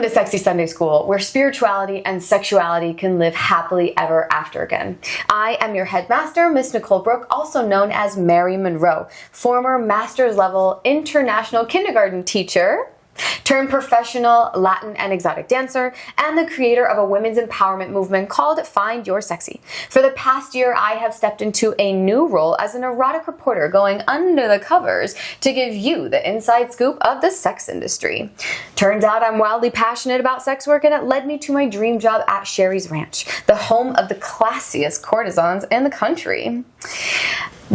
Welcome to Sexy Sunday School, where spirituality and sexuality can live happily ever after again. I am your headmaster, Miss Nicole Brooke, also known as Mary Monroe, former master's level international kindergarten teacher, turned professional Latin and exotic dancer, and the creator of a women's empowerment movement called Find Your Sexy. For the past year, I have stepped into a new role as an erotic reporter going under the covers to give you the inside scoop of the sex industry. Turns out I'm wildly passionate about sex work, and it led me to my dream job at Sherry's Ranch, the home of the classiest courtesans in the country.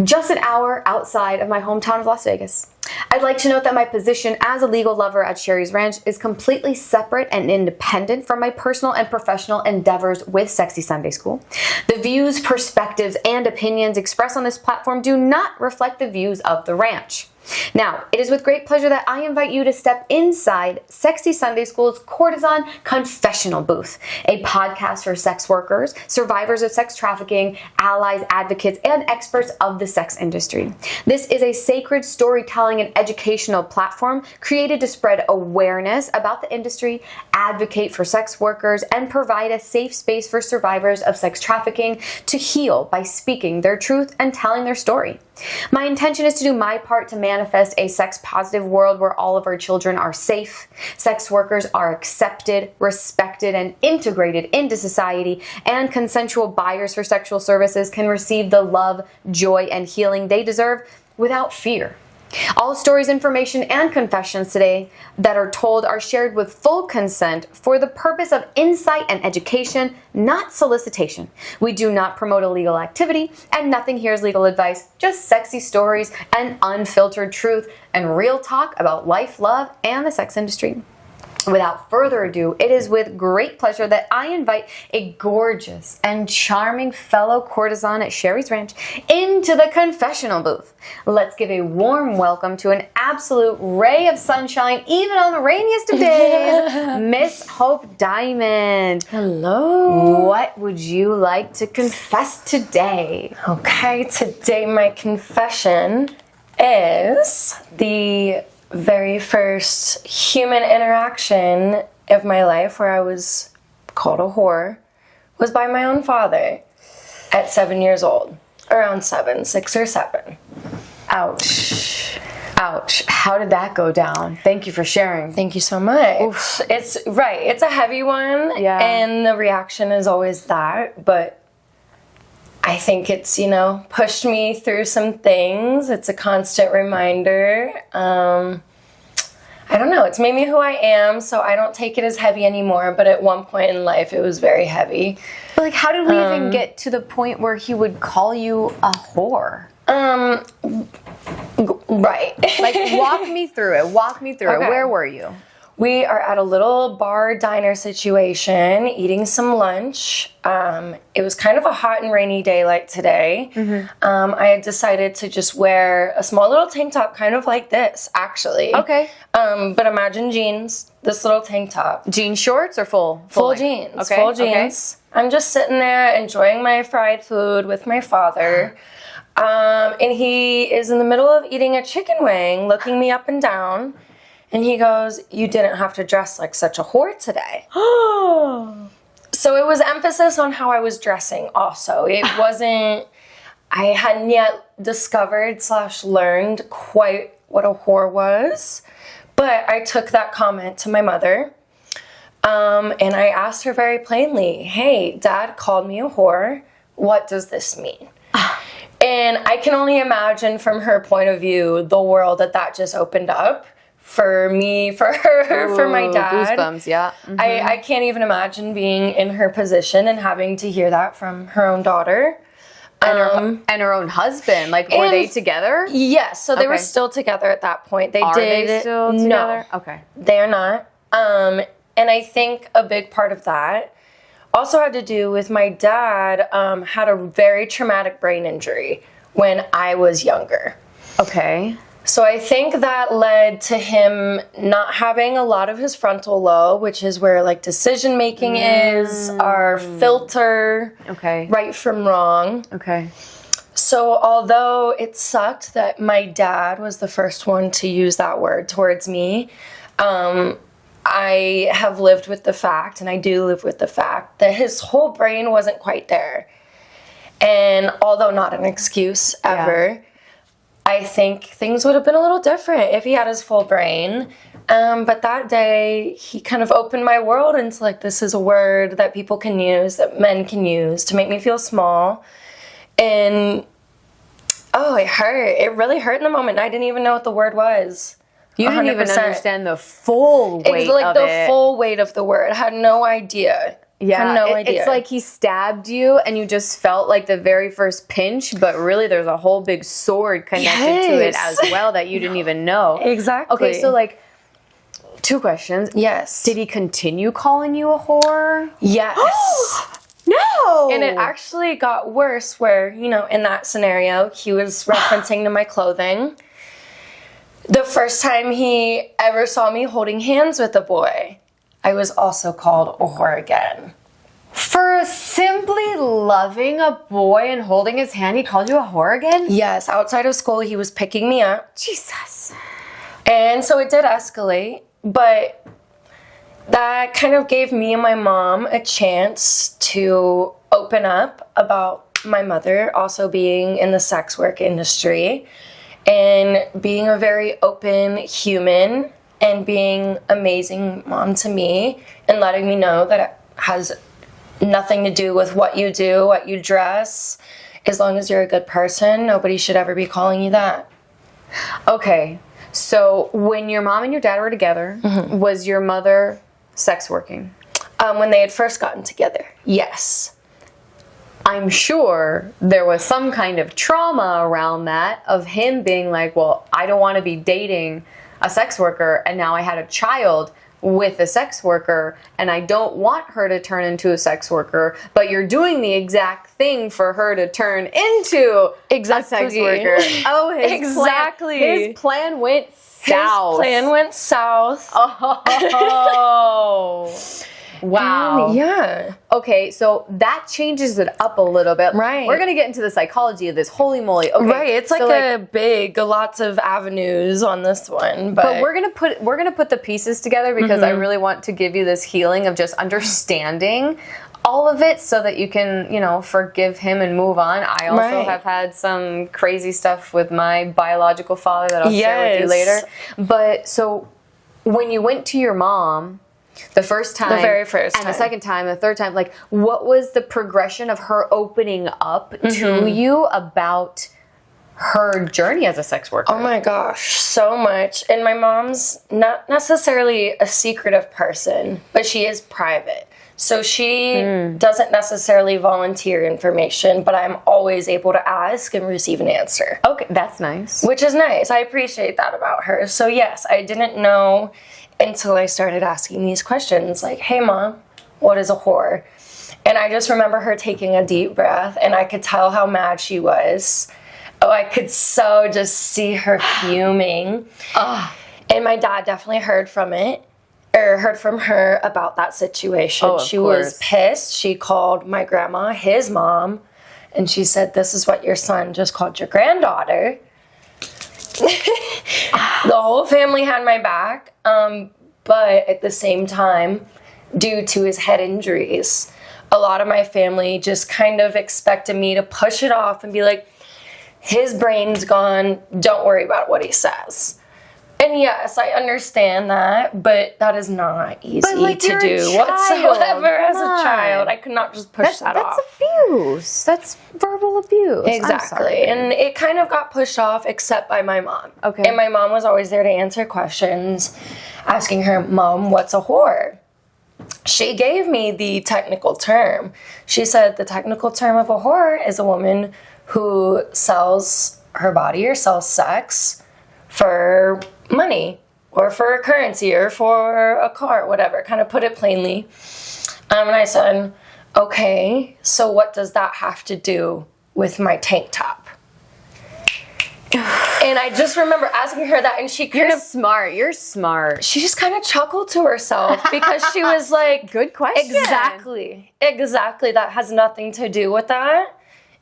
Just an hour outside of my hometown of Las Vegas. I'd like to note that my position as a legal lover at Sherry's Ranch is completely separate and independent from my personal and professional endeavors with Sexy Sunday School. The views, perspectives, and opinions expressed on this platform do not reflect the views of the ranch. Now, it is with great pleasure that I invite you to step inside Sexy Sunday School's Courtesan Confessional booth, a podcast for sex workers, survivors of sex trafficking, allies, advocates, and experts of the sex industry. This is a sacred storytelling and educational platform created to spread awareness about the industry, advocate for sex workers, and provide a safe space for survivors of sex trafficking to heal by speaking their truth and telling their story. My intention is to do my part to manifest a sex-positive world where all of our children are safe, sex workers are accepted, respected, and integrated into society, and consensual buyers for sexual services can receive the love, joy, and healing they deserve without fear. All stories, information, and confessions today that are told are shared with full consent for the purpose of insight and education, not solicitation. We do not promote illegal activity, and nothing here is legal advice, just sexy stories and unfiltered truth and real talk about life, love, and the sex industry. Without further ado, it is with great pleasure that I invite a gorgeous and charming fellow courtesan at Sherry's Ranch into the confessional booth. Let's give a warm welcome to an absolute ray of sunshine, even on the rainiest of days, Miss Hope Diamond. Hello. What would you like to confess today? Okay, today my confession is the very first human interaction of my life where I was called a whore was by my own father at 7 years old. Around 6 or 7. Ouch. Ouch. How did that go down? Thank you for sharing. Thank you so much. Oof. It's a heavy one. Yeah. And the reaction is always that, but I think it's, pushed me through some things. It's a constant reminder. I don't know. It's made me who I am, so I don't take it as heavy anymore. But at one point in life, it was very heavy. But like, how did we even get to the point where he would call you a whore? Right. Like, walk me through it. Walk me through it. Where were you? We are at a little bar diner situation, eating some lunch. It was kind of a hot and rainy day like today. Mm-hmm. I had decided to just wear a small little tank top, kind of like this, actually. Okay. But imagine jeans, this little tank top. Jean shorts or full? Full jeans. Okay. Full jeans. Okay. I'm just sitting there enjoying my fried food with my father. And he is in the middle of eating a chicken wing, looking me up and down. And he goes, "You didn't have to dress like such a whore today." So it was emphasis on how I was dressing also. It wasn't, I hadn't yet discovered / learned quite what a whore was. But I took that comment to my mother. And I asked her very plainly, "Hey, Dad called me a whore. What does this mean?" And I can only imagine from her point of view, the world that just opened up. For me, for her, for my dad. Goosebumps, yeah. Mm-hmm. I can't even imagine being in her position and having to hear that from her own daughter. And her own husband. Like, were they together? Yes, so they were still together at that point. Are they still together? No. Okay. They are not. And I think a big part of that also had to do with my dad had a very traumatic brain injury when I was younger. Okay. So I think that led to him not having a lot of his frontal lobe, which is where like decision making is, our filter, right from wrong. Okay. So although it sucked that my dad was the first one to use that word towards me, I have lived with the fact, and I do live with the fact, that his whole brain wasn't quite there. And although not an excuse ever, I think things would have been a little different if he had his full brain. But that day, he kind of opened my world into, like, this is a word that people can use, that men can use to make me feel small. And, oh, it hurt. It really hurt in the moment. I didn't even know what the word was. You didn't 100%. even understand the full weight like of the it. full weight of the word. I had no idea. Yeah, had no idea. It's like he stabbed you and you just felt like the very first pinch, but really there's a whole big sword connected to it as well that you didn't even know. Exactly. Okay, so like, 2 questions. Yes. Did he continue calling you a whore? Yes. No! And it actually got worse where, you know, in that scenario, he was referencing to my clothing. The first time he ever saw me holding hands with a boy, I was also called a whore again. For simply loving a boy and holding his hand, he called you a whore again? Yes, outside of school, he was picking me up. Jesus. And so it did escalate, but that kind of gave me and my mom a chance to open up about my mother also being in the sex work industry and being a very open human and being amazing mom to me and letting me know that it has nothing to do with what you do, what you dress. As long as you're a good person, nobody should ever be calling you that. Okay, so when your mom and your dad were together, was your mother sex working? When they had first gotten together, yes. I'm sure there was some kind of trauma around that of him being like, well, I don't want to be dating a sex worker, and now I had a child with a sex worker, and I don't want her to turn into a sex worker, but you're doing the exact thing for her to turn into a sex worker. Oh, his plan went south. His plan went south. Oh. Wow. Yeah. Okay, so that changes it up a little bit. Right. We're going to get into the psychology of this. Holy moly. Okay. Right. It's like so lots of avenues on this one. But we're going to put the pieces together because I really want to give you this healing of just understanding all of it so that you can, you know, forgive him and move on. I also have had some crazy stuff with my biological father that I'll share with you later. But so when you went to your mom the first time, the very first and time, the second time, the third time, like, what was the progression of her opening up to you about her journey as a sex worker? Oh my gosh, so much. And my mom's not necessarily a secretive person, but she is private. So she doesn't necessarily volunteer information, but I'm always able to ask and receive an answer. Okay, that's nice. Which is nice. I appreciate that about her. So yes, I didn't know until I started asking these questions like, hey mom, what is a whore? And I just remember her taking a deep breath and I could tell how mad she was. Oh, I could so just see her fuming. And my dad definitely heard from her about that situation. Oh, she was pissed. She called my grandma, his mom, and she said, this is what your son just called your granddaughter. The whole family had my back, but at the same time, due to his head injuries, a lot of my family just kind of expected me to push it off and be like, his brain's gone, don't worry about what he says. And yes, I understand that, but that is not easy to do whatsoever as a child. I could not just push that off. That's abuse. That's verbal abuse. Exactly. And it kind of got pushed off except by my mom. Okay. And my mom was always there to answer questions, asking her, Mom, what's a whore? She gave me the technical term. She said the technical term of a whore is a woman who sells her body or sells sex for money or for a currency or for a car, whatever, kind of put it plainly. And I said, okay, so what does that have to do with my tank top? And I just remember asking her that, and she kind of... You're smart. She just kind of chuckled to herself because she was like... Good question. Exactly. That has nothing to do with that.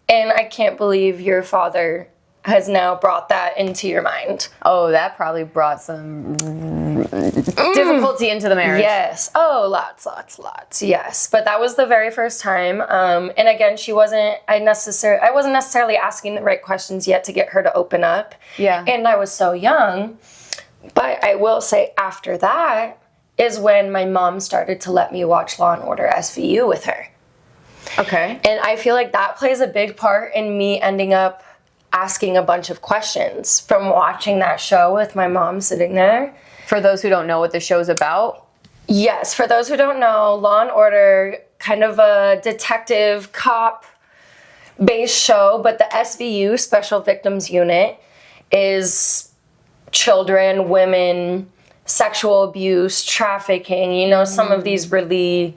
And I can't believe your father has now brought that into your mind? Oh, that probably brought some difficulty into the marriage. Yes. Oh, lots. Yes. But that was the very first time. And again, I wasn't necessarily asking the right questions yet to get her to open up. Yeah. And I was so young. But I will say after that is when my mom started to let me watch Law & Order SVU with her. Okay. And I feel like that plays a big part in me ending up asking a bunch of questions from watching that show with my mom sitting there. For those who don't know what the show's about. Yes, for those who don't know, Law & Order, kind of a detective cop based show, but the SVU, Special Victims Unit, is children, women, sexual abuse, trafficking, some of these really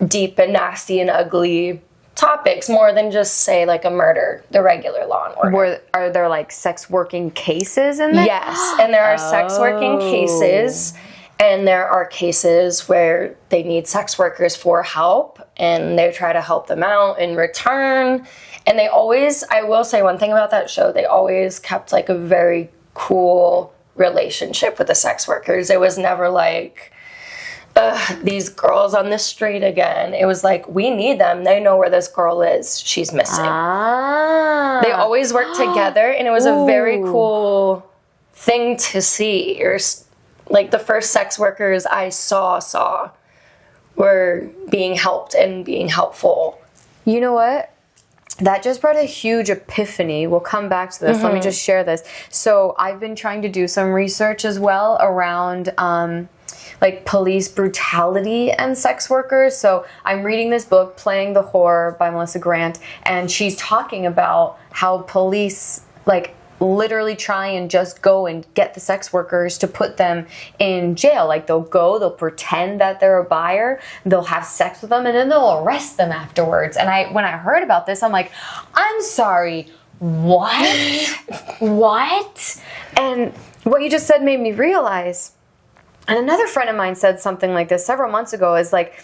deep and nasty and ugly topics, more than just say like a murder, the regular Law & Order. Are there like sex working cases in there? Yes, and there are sex working cases, and there are cases where they need sex workers for help, and they try to help them out in return. And I will say one thing about that show, they always kept like a very cool relationship with the sex workers. It was never like, these girls on the street again. It was like, we need them. They know where this girl is. She's missing. They always worked together, and it was a very cool thing to see. Like the first sex workers I saw were being helped and being helpful. You know what? That just brought a huge epiphany. We'll come back to this. Let me just share this. So I've been trying to do some research as well around like police brutality and sex workers. So I'm reading this book, Playing the Whore by Melissa Grant, and she's talking about how police like literally try and just go and get the sex workers to put them in jail. Like they'll pretend that they're a buyer, they'll have sex with them, and then they'll arrest them afterwards. And when I heard about this, I'm like, I'm sorry, what? What? And what you just said made me realize, and another friend of mine said something like this several months ago, is like,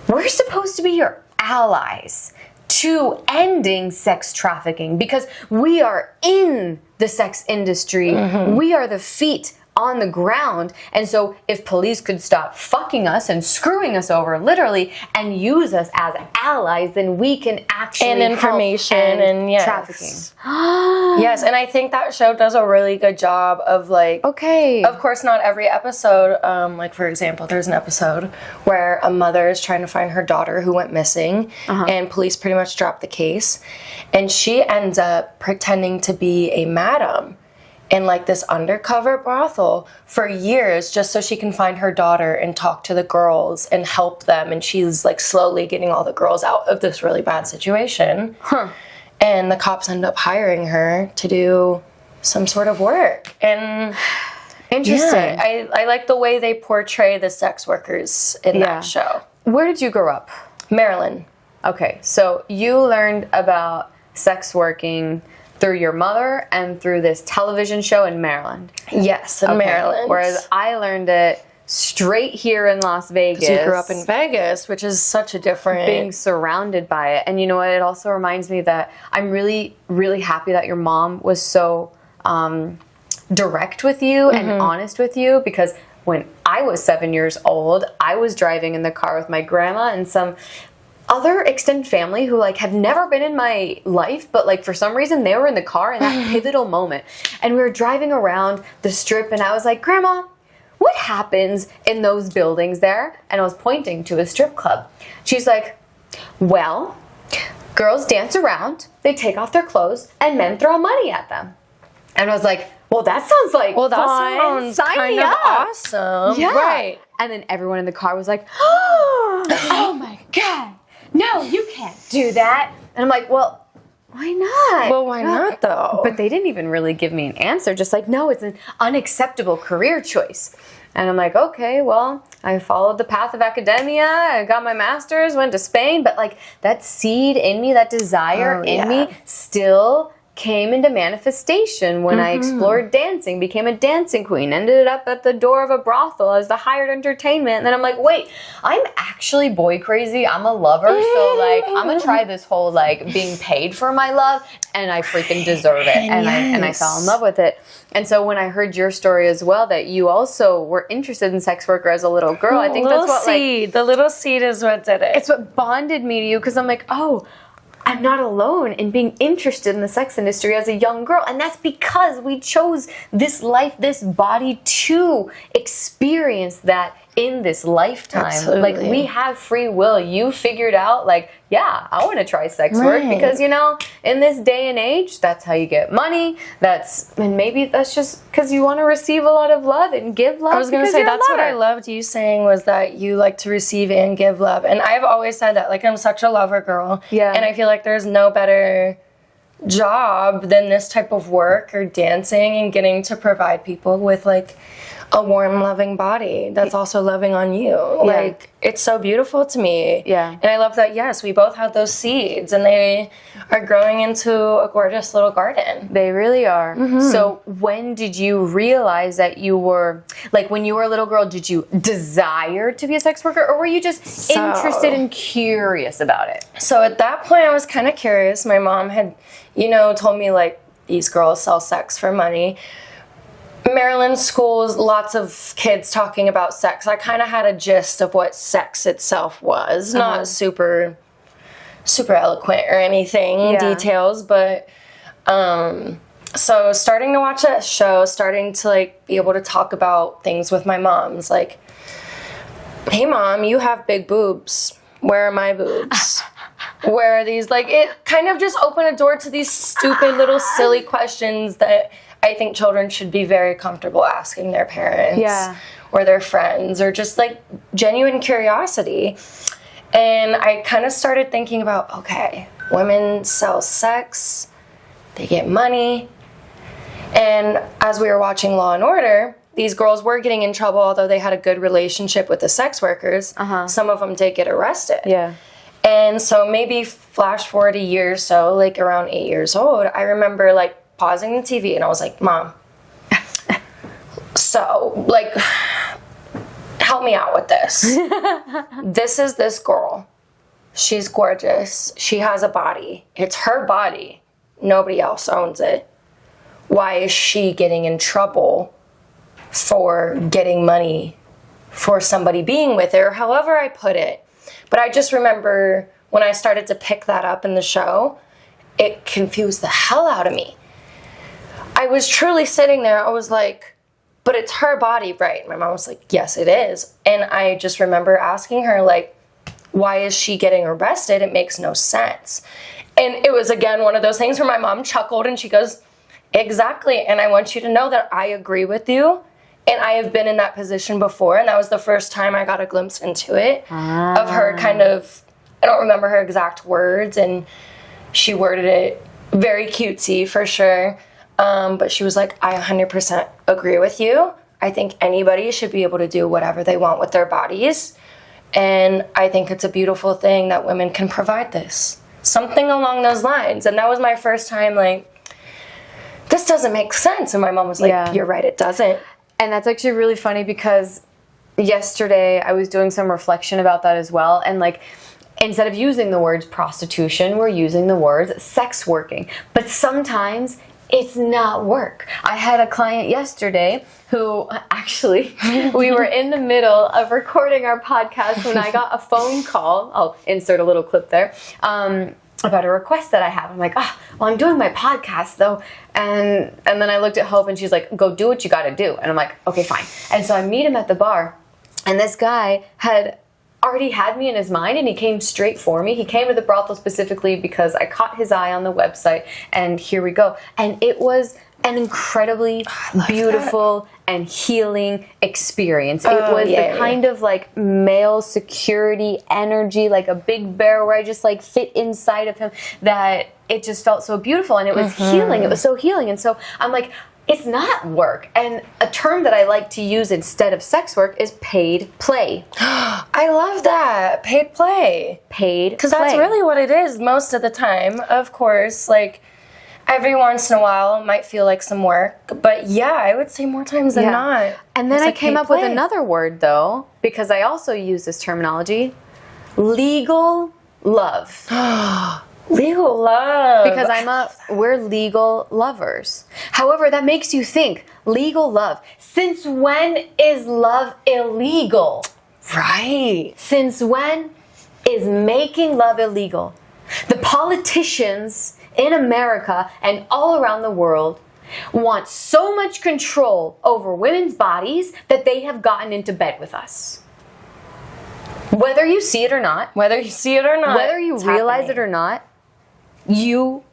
we're supposed to be your allies to ending sex trafficking because we are in the sex industry. We are the feet on the ground. And so if police could stop fucking us and screwing us over literally and use us as allies, then we can actually and information help end and trafficking. Yes, and I think that show does a really good job of like, okay, of course not every episode, like for example, there's an episode where a mother is trying to find her daughter who went missing, and police pretty much drop the case, and she ends up pretending to be a madam in like this undercover brothel for years just so she can find her daughter and talk to the girls and help them. And she's like slowly getting all the girls out of this really bad situation. And the cops end up hiring her to do some sort of work. And interesting. Yeah, I like the way they portray the sex workers in that show. Where did you grow up? Maryland. Okay, so you learned about sex working through your mother and through this television show in Maryland. Yes, in Maryland. Whereas I learned it straight here in Las Vegas. You grew up in Vegas, which is such a different... Being surrounded by it. And you know what? It also reminds me that I'm really, really happy that your mom was so direct with you and honest with you, because when I was 7 years old, I was driving in the car with my grandma and some other extended family who like have never been in my life, but like for some reason they were in the car in that pivotal moment. And we were driving around the strip and I was like, Grandma, what happens in those buildings there? And I was pointing to a strip club. She's like, well, girls dance around, they take off their clothes, and men throw money at them. And I was like, well, that sounds like that fun. sounds Sign kind me of up. awesome. Yeah. Right. And then everyone in the car was like, oh my God, no, you can't do that. And I'm like, well, why not? Well, why not though? But they didn't even really give me an answer. Just like, no, it's an unacceptable career choice. And I'm like, okay, well, I followed the path of academia. I got my master's, went to Spain. But like that seed in me, that desire in me still came into manifestation when I explored dancing, became a dancing queen, ended up at the door of a brothel as the hired entertainment. And then I'm like, wait, I'm actually boy crazy. I'm a lover. So like, I'm gonna try this whole like being paid for my love, and I freaking deserve it. And I fell in love with it. And so when I heard your story as well, that you also were interested in sex worker as a little girl, I think that's what the little seed is what did it. It's what bonded me to you, because I'm like, oh, I'm not alone in being interested in the sex industry as a young girl. And that's because we chose this life, this body to experience that in this lifetime. Absolutely. Like, we have free will. You figured out, like, yeah, I want to try sex work because, you know, in this day and age, that's how you get money. And maybe that's just because you want to receive a lot of love and give love. I was going to say, that's what I loved you saying, was that you like to receive and give love. And I've always said that, like, I'm such a lover girl. Yeah. And I feel like there's no better job than this type of work or dancing and getting to provide people with, like, a warm, loving body that's also loving on you. Like, it's so beautiful to me. Yeah. And I love that, yes, we both had those seeds, and they are growing into a gorgeous little garden. They really are. So when did you realize that you were, like, when you were a little girl, did you desire to be a sex worker, or were you just interested and curious about it? So at that point, I was kind of curious. My mom had, you know, told me, like, these girls sell sex for money. Maryland schools, lots of kids talking about sex. I kind of had a gist of what sex itself was. Not super eloquent or anything, details, but so starting to watch that show, starting to, like, be able to talk about things with my mom's like, hey mom, you have big boobs. Where are my boobs? Where are these? Like, it kind of just opened a door to these stupid little silly questions that I think children should be very comfortable asking their parents or their friends, or just, like, genuine curiosity. And I kind of started thinking about, okay, women sell sex, they get money. And as we were watching Law and Order, these girls were getting in trouble, although they had a good relationship with the sex workers. Some of them did get arrested. Yeah. And so maybe flash forward a year or so, like around 8 years old, I remember, like, pausing the TV, and I was like, Mom, so, like, help me out with this. This is this girl. She's gorgeous. She has a body. It's her body. Nobody else owns it. Why is she getting in trouble for getting money for somebody being with her, however I put it? But I just remember when I started to pick that up in the show, it confused the hell out of me. I was truly sitting there, I was like, but it's her body, right? My mom was like, yes, it is. And I just remember asking her, like, why is she getting arrested? It makes no sense. And it was, again, one of those things where my mom chuckled and she goes, exactly. And I want you to know that I agree with you. And I have been in that position before. And that was the first time I got a glimpse into it, of her kind of, I don't remember her exact words. And she worded it very cutesy for sure. But she was like, I 100% agree with you. I think anybody should be able to do whatever they want with their bodies. And I think it's a beautiful thing that women can provide this. Something along those lines. And that was my first time, like, this doesn't make sense. And my mom was like, you're right, it doesn't. And that's actually really funny, because yesterday I was doing some reflection about that as well. And, like, instead of using the words prostitution, we're using the words sex working. But sometimes it's not work. I had a client yesterday who, actually, we were in the middle of recording our podcast when I got a phone call. I'll insert a little clip there. About a request that I have. I'm like, well, I'm doing my podcast though. And then I looked at Hope and she's like, go do what you gotta do. And I'm like, okay, fine. And so I meet him at the bar, and this guy had already had me in his mind, and he came straight for me. He came to the brothel specifically because I caught his eye on the website, and here we go. And it was an incredibly beautiful and healing experience. It was the kind of, like, male security energy, like a big bear where I just, like, fit inside of him, that it just felt so beautiful, and it was healing. It was so healing. And so I'm like, it's not work. And a term that I like to use instead of sex work is paid play. I love that. Paid play. Paid play. Because that's really what it is most of the time, of course. Like, every once in a while might feel like some work, but yeah, I would say more times than not. And then I came up with another word, though, because I also use this terminology: legal love. Legal love. Because we're legal lovers. However, that makes you think, legal love. Since when is love illegal? Right. Since when is making love illegal? The politicians in America and all around the world want so much control over women's bodies that they have gotten into bed with us. Whether you see it or not. Whether you see it or not. Whether you realize it or not, you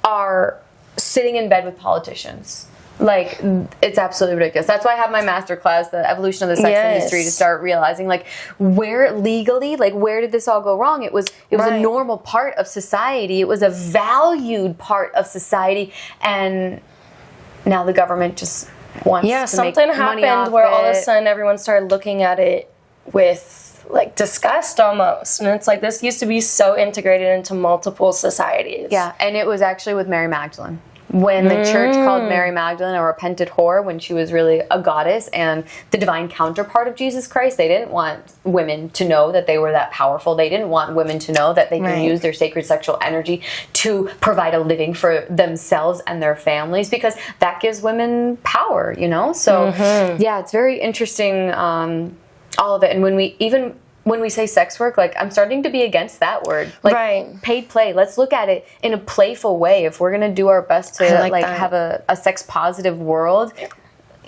are sitting in bed with politicians. Like, it's absolutely ridiculous. That's why I have my master class, the evolution of the sex industry, to start realizing, like, where legally, like, where did this all go wrong? It was a normal part of society. It was a valued part of society, and now the government just wants to make money off something happened where all of a sudden everyone started looking at it with like disgust almost, and it's like, this used to be so integrated into multiple societies. Yeah, and it was actually with Mary Magdalene. When the church called Mary Magdalene a repentant whore, when she was really a goddess and the divine counterpart of Jesus Christ, they didn't want women to know that they were that powerful. They didn't want women to know that they can use their sacred sexual energy to provide a living for themselves and their families, because that gives women power, you know? So, yeah, it's very interesting, all of it. And when we say sex work, like, I'm starting to be against that word. Like, paid play. Let's look at it in a playful way. If we're going to do our best to have a sex positive world,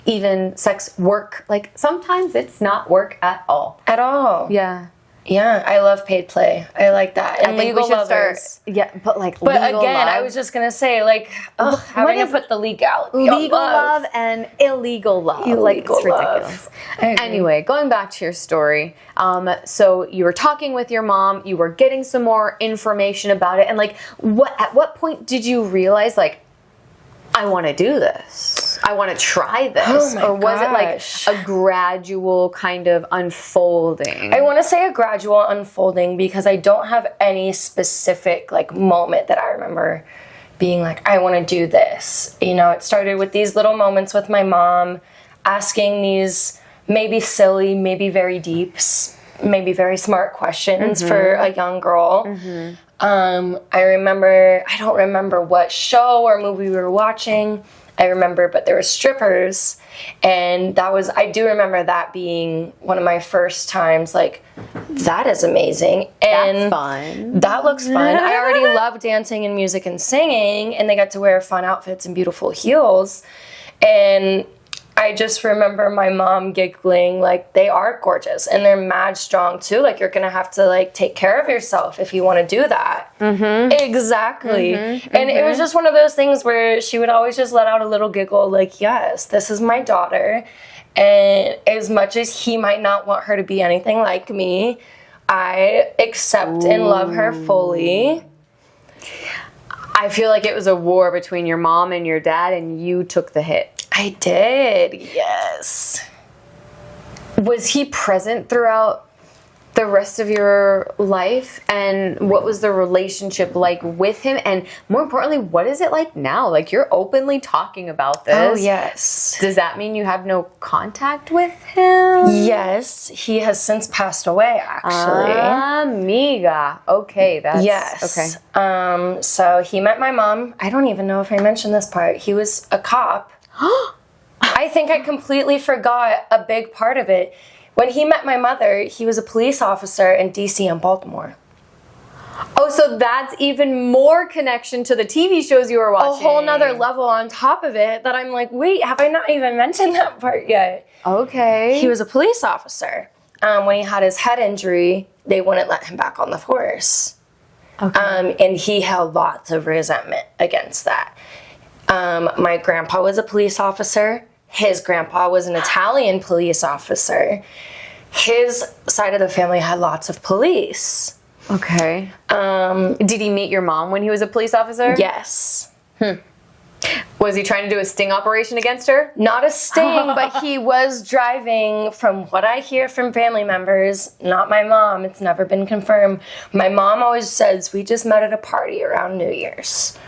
even sex work, like, sometimes it's not work at all. At all. Yeah. Yeah, I love paid play. I like that. And legal lovers. But legal again, love, I was just gonna say, like, how are you gonna put the legality? Legal love and illegal love. Like, it's ridiculous. Anyway, going back to your story, so you were talking with your mom, you were getting some more information about it, and like, at what point did you realize, like, I want to do this, I want to try this? Or was it like a gradual kind of unfolding? I want to say a gradual unfolding, because I don't have any specific like moment that I remember being like, I want to do this. You know, it started with these little moments with my mom asking these maybe silly, maybe very deep, maybe very smart questions for a young girl. I don't remember what show or movie we were watching. I remember, but there were strippers, and I do remember that being one of my first times, like, that is amazing. And that's fun. That looks fun. I already love dancing and music and singing, and they got to wear fun outfits and beautiful heels. And I just remember my mom giggling, like, they are gorgeous and they're mad strong too. Like, you're gonna have to like take care of yourself if you want to do that. Exactly. And it was just one of those things where she would always just let out a little giggle, like, yes, this is my daughter. And as much as he might not want her to be anything like me, I accept and love her fully. I feel like it was a war between your mom and your dad, and you took the hit. I did, yes. Was he present throughout the rest of your life? And what was the relationship like with him? And more importantly, what is it like now? Like, you're openly talking about this. Oh, yes. Does that mean you have no contact with him? Yes, he has since passed away, actually. Amiga. Okay, that's... Yes. Okay. So he met my mom. I don't even know if I mentioned this part. He was a cop. I think I completely forgot a big part of it. When he met my mother, he was a police officer in DC and Baltimore. Oh, so that's even more connection to the TV shows you were watching. A whole nother level on top of it that I'm like, wait, have I not even mentioned that part yet? Okay. He was a police officer. When he had his head injury, they wouldn't let him back on the force. Okay. And he held lots of resentment against that. My grandpa was a police officer. His grandpa was an Italian police officer. His side of the family had lots of police. Okay. Did he meet your mom when he was a police officer? Yes. Was he trying to do a sting operation against her? Not a sting, but he was driving, from what I hear from family members, not my mom, it's never been confirmed. My mom always says, we just met at a party around New Year's.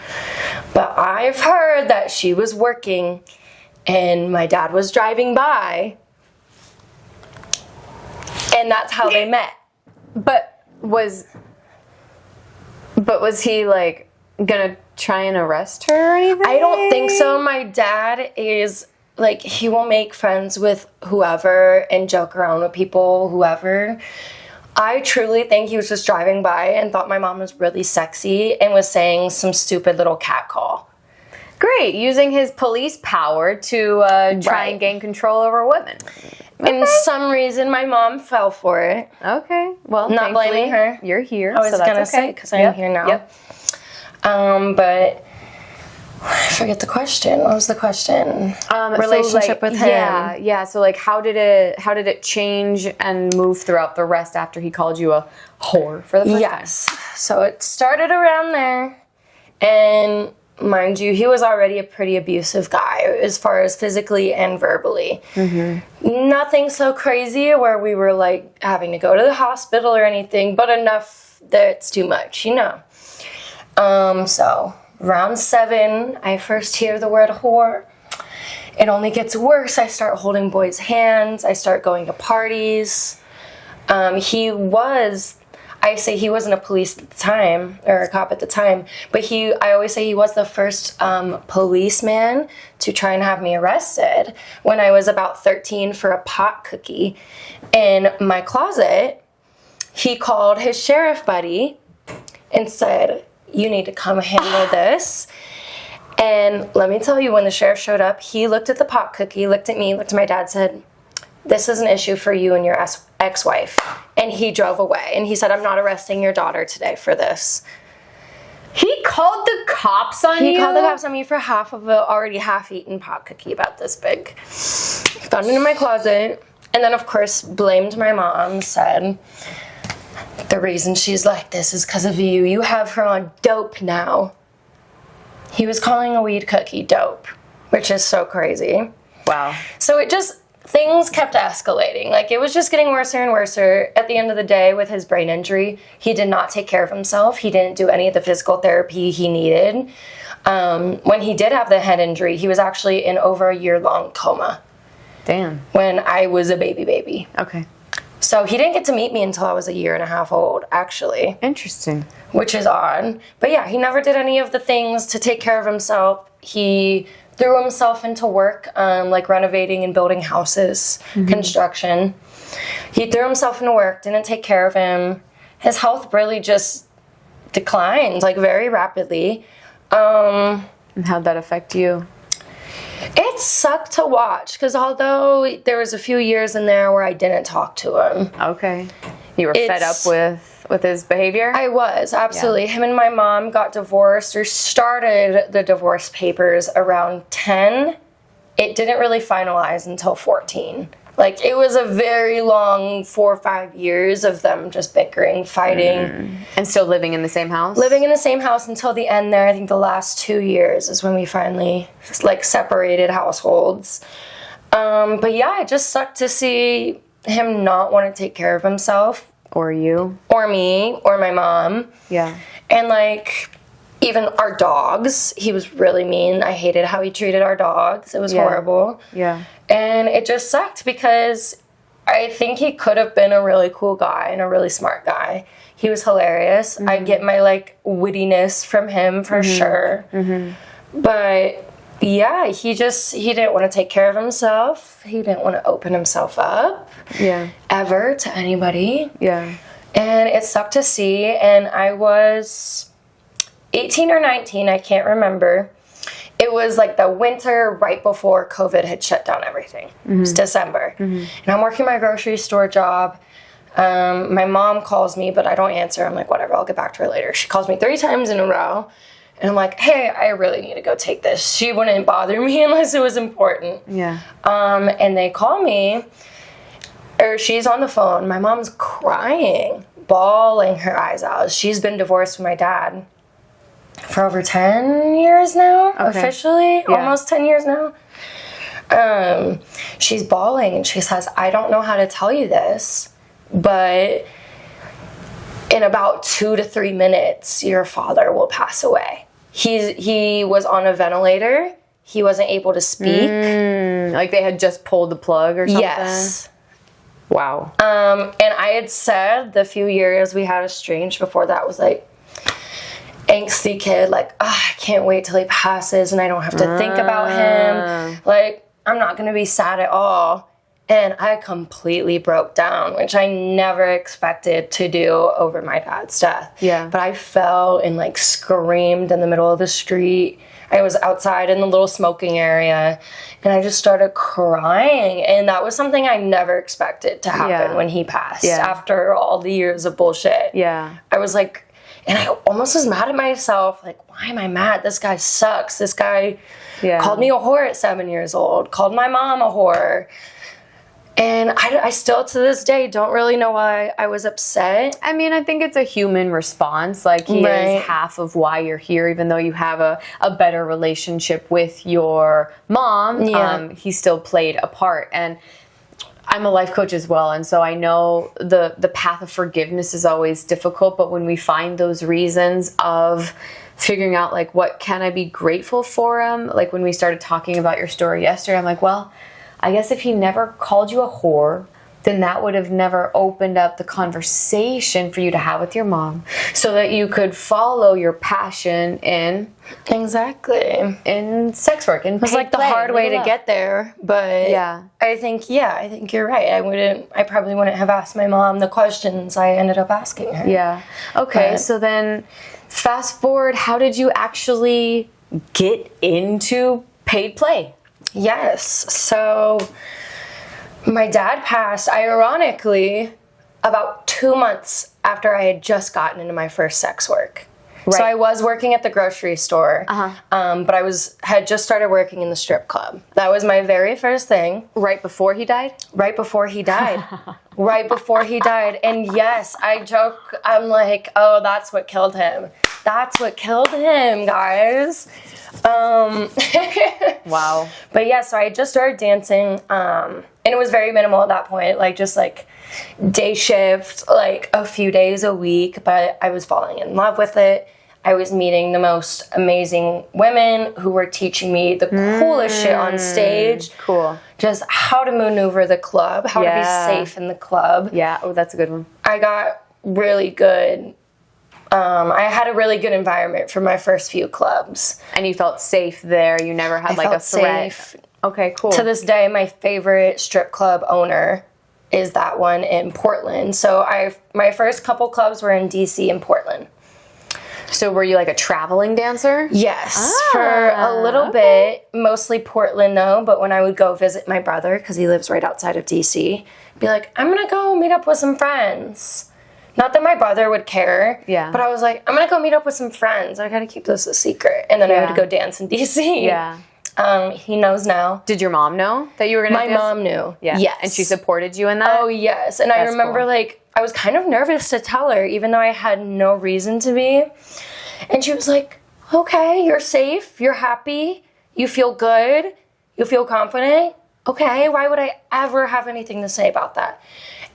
But I've heard that she was working and my dad was driving by. And that's how they met. But was he like gonna try and arrest her or anything? I don't think so. My dad is like, he will make friends with whoever and joke around with people, whoever. I truly think he was just driving by and thought my mom was really sexy and was saying some stupid little cat call. Great, using his police power to try and gain control over women. And some reason my mom fell for it. Okay, well, not blaming her. You're here, I was gonna say, because I'm here now. Yep. But I forget the question. What was the question? Relationship with him. Yeah. So like, how did it change and move throughout the rest after he called you a whore for the first time? Yes. So it started around there, and mind you, he was already a pretty abusive guy as far as physically and verbally. Mm-hmm. Nothing so crazy where we were like having to go to the hospital or anything, but enough that it's too much, you know. So round 7, I first hear the word whore. It only gets worse. I start holding boys' hands. I start going to parties. He wasn't a police at the time, or a cop at the time, but I always say he was the first policeman to try and have me arrested when I was about 13 for a pot cookie in my closet. He called his sheriff buddy and said, "You need to come handle this." And let me tell you, when the sheriff showed up, he looked at the pot cookie, looked at me, looked at my dad, said, "This is an issue for you and your ex-wife." And he drove away. And he said, "I'm not arresting your daughter today for this." He called the cops on you? He called the cops on me for half of an already half-eaten pot cookie about this big. Found it in my closet. And then, of course, blamed my mom, said, "The reason she's like this is because of you. You have her on dope now." He was calling a weed cookie dope, which is so crazy. Wow. So things kept escalating. Like, it was just getting worse and worse. At the end of the day, with his brain injury, he did not take care of himself. He didn't do any of the physical therapy he needed. When he did have the head injury, he was actually in over a year-long coma. Damn. When I was a baby. Okay. So he didn't get to meet me until I was a year and a half old, actually. Interesting. Which is odd. But yeah, he never did any of the things to take care of himself. He threw himself into work, like renovating and building houses, construction. He threw himself into work, didn't take care of him. His health really just declined, like, very rapidly. And how'd that affect you? It sucked to watch, because although there was a few years in there where I didn't talk to him. Okay. You were fed up with his behavior? I was, absolutely. Yeah. Him and my mom got divorced, or started the divorce papers around 10. It didn't really finalize until 14. Like, it was a very long 4 or 5 years of them just bickering, fighting. And still living in the same house? Living in the same house until the end there. I think the last 2 years is when we finally, like, separated households. But yeah, it just sucked to see him not want to take care of himself. Or you. Or me, or my mom. Yeah. And, like, even our dogs, he was really mean. I hated how he treated our dogs. It was horrible. Yeah. And it just sucked, because I think he could have been a really cool guy and a really smart guy. He was hilarious. I get my, like, wittiness from him for sure. But yeah, he didn't want to take care of himself. He didn't want to open himself up. Yeah. Ever to anybody. Yeah. And it sucked to see. And I was 18 or 19, I can't remember. It was like the winter right before COVID had shut down everything. It was December. And I'm working my grocery store job. My mom calls me, but I don't answer. I'm like, whatever, I'll get back to her later. She calls me 3 times in a row. And I'm like, hey, I really need to go take this. She wouldn't bother me unless it was important. Yeah. And they call me, or she's on the phone. My mom's crying, bawling her eyes out. She's been divorced from my dad for over 10 years now, officially. Yeah. Almost 10 years now. She's bawling, and she says, I don't know how to tell you this, but in about 2 to 3 minutes, your father will pass away. he was on a ventilator. He wasn't able to speak. Like they had just pulled the plug or something? Yes. Wow. And I had said the few years we had estranged before that was like, angsty kid, like, oh, I can't wait till he passes and I don't have to think about him. Like, I'm not going to be sad at all. And I completely broke down, which I never expected to do over my dad's death. Yeah. But I fell and like screamed in the middle of the street. I was outside in the little smoking area and I just started crying. And that was something I never expected to happen when he passed after all the years of bullshit. Yeah. I was like, and I almost was mad at myself. Like, why am I mad? This guy sucks. This guy called me a whore at 7 years old, called my mom a whore. And I still, to this day, don't really know why I was upset. I mean, I think it's a human response. Like, he is half of why you're here, even though you have a better relationship with your mom. He still played a part. And I'm a life coach as well, and so I know the path of forgiveness is always difficult, but when we find those reasons of figuring out, like, what can I be grateful for him? Like, when we started talking about your story yesterday, I'm like, well, I guess if he never called you a whore, then that would have never opened up the conversation for you to have with your mom so that you could follow your passion in sex work. And it was like the hard way to get there, but I think you're right. I probably wouldn't have asked my mom the questions I ended up asking her. Yeah. Okay, so then fast forward, how did you actually get into paid play? Yes. So my dad passed, ironically, about 2 months after I had just gotten into my first sex work. Right. So I was working at the grocery store, but I had just started working in the strip club. That was my very first thing. Right before he died? Right before he died. Right before he died. And yes, I joke, I'm like, oh, that's what killed him. That's what killed him, guys. Wow. But yeah, so I just started dancing, and it was very minimal at that point, like just like day shift, like a few days a week, but I was falling in love with it. I was meeting the most amazing women who were teaching me the coolest shit on stage. Cool. Just how to maneuver the club, how to be safe in the club. Yeah, oh, that's a good one. I got really good. I had a really good environment for my first few clubs. And you felt safe there? You never had a threat? Safe. Okay, cool. To this day, my favorite strip club owner is that one in Portland. So my first couple clubs were in DC and Portland. So were you like a traveling dancer? Yes, for a little bit, mostly Portland though, but when I would go visit my brother, because he lives right outside of DC, be like, I'm going to go meet up with some friends. Not that my brother would care, but I was like, I'm going to go meet up with some friends. I got to keep this a secret. And then I would go dance in DC. Yeah. He knows now. Did your mom know that you were going to dance? My mom knew. Yeah. Yes. And she supported you in that? Oh, yes. And I remember, like, I was kind of nervous to tell her, even though I had no reason to be. And she was like, okay, you're safe. You're happy. You feel good. You feel confident. Okay, why would I ever have anything to say about that?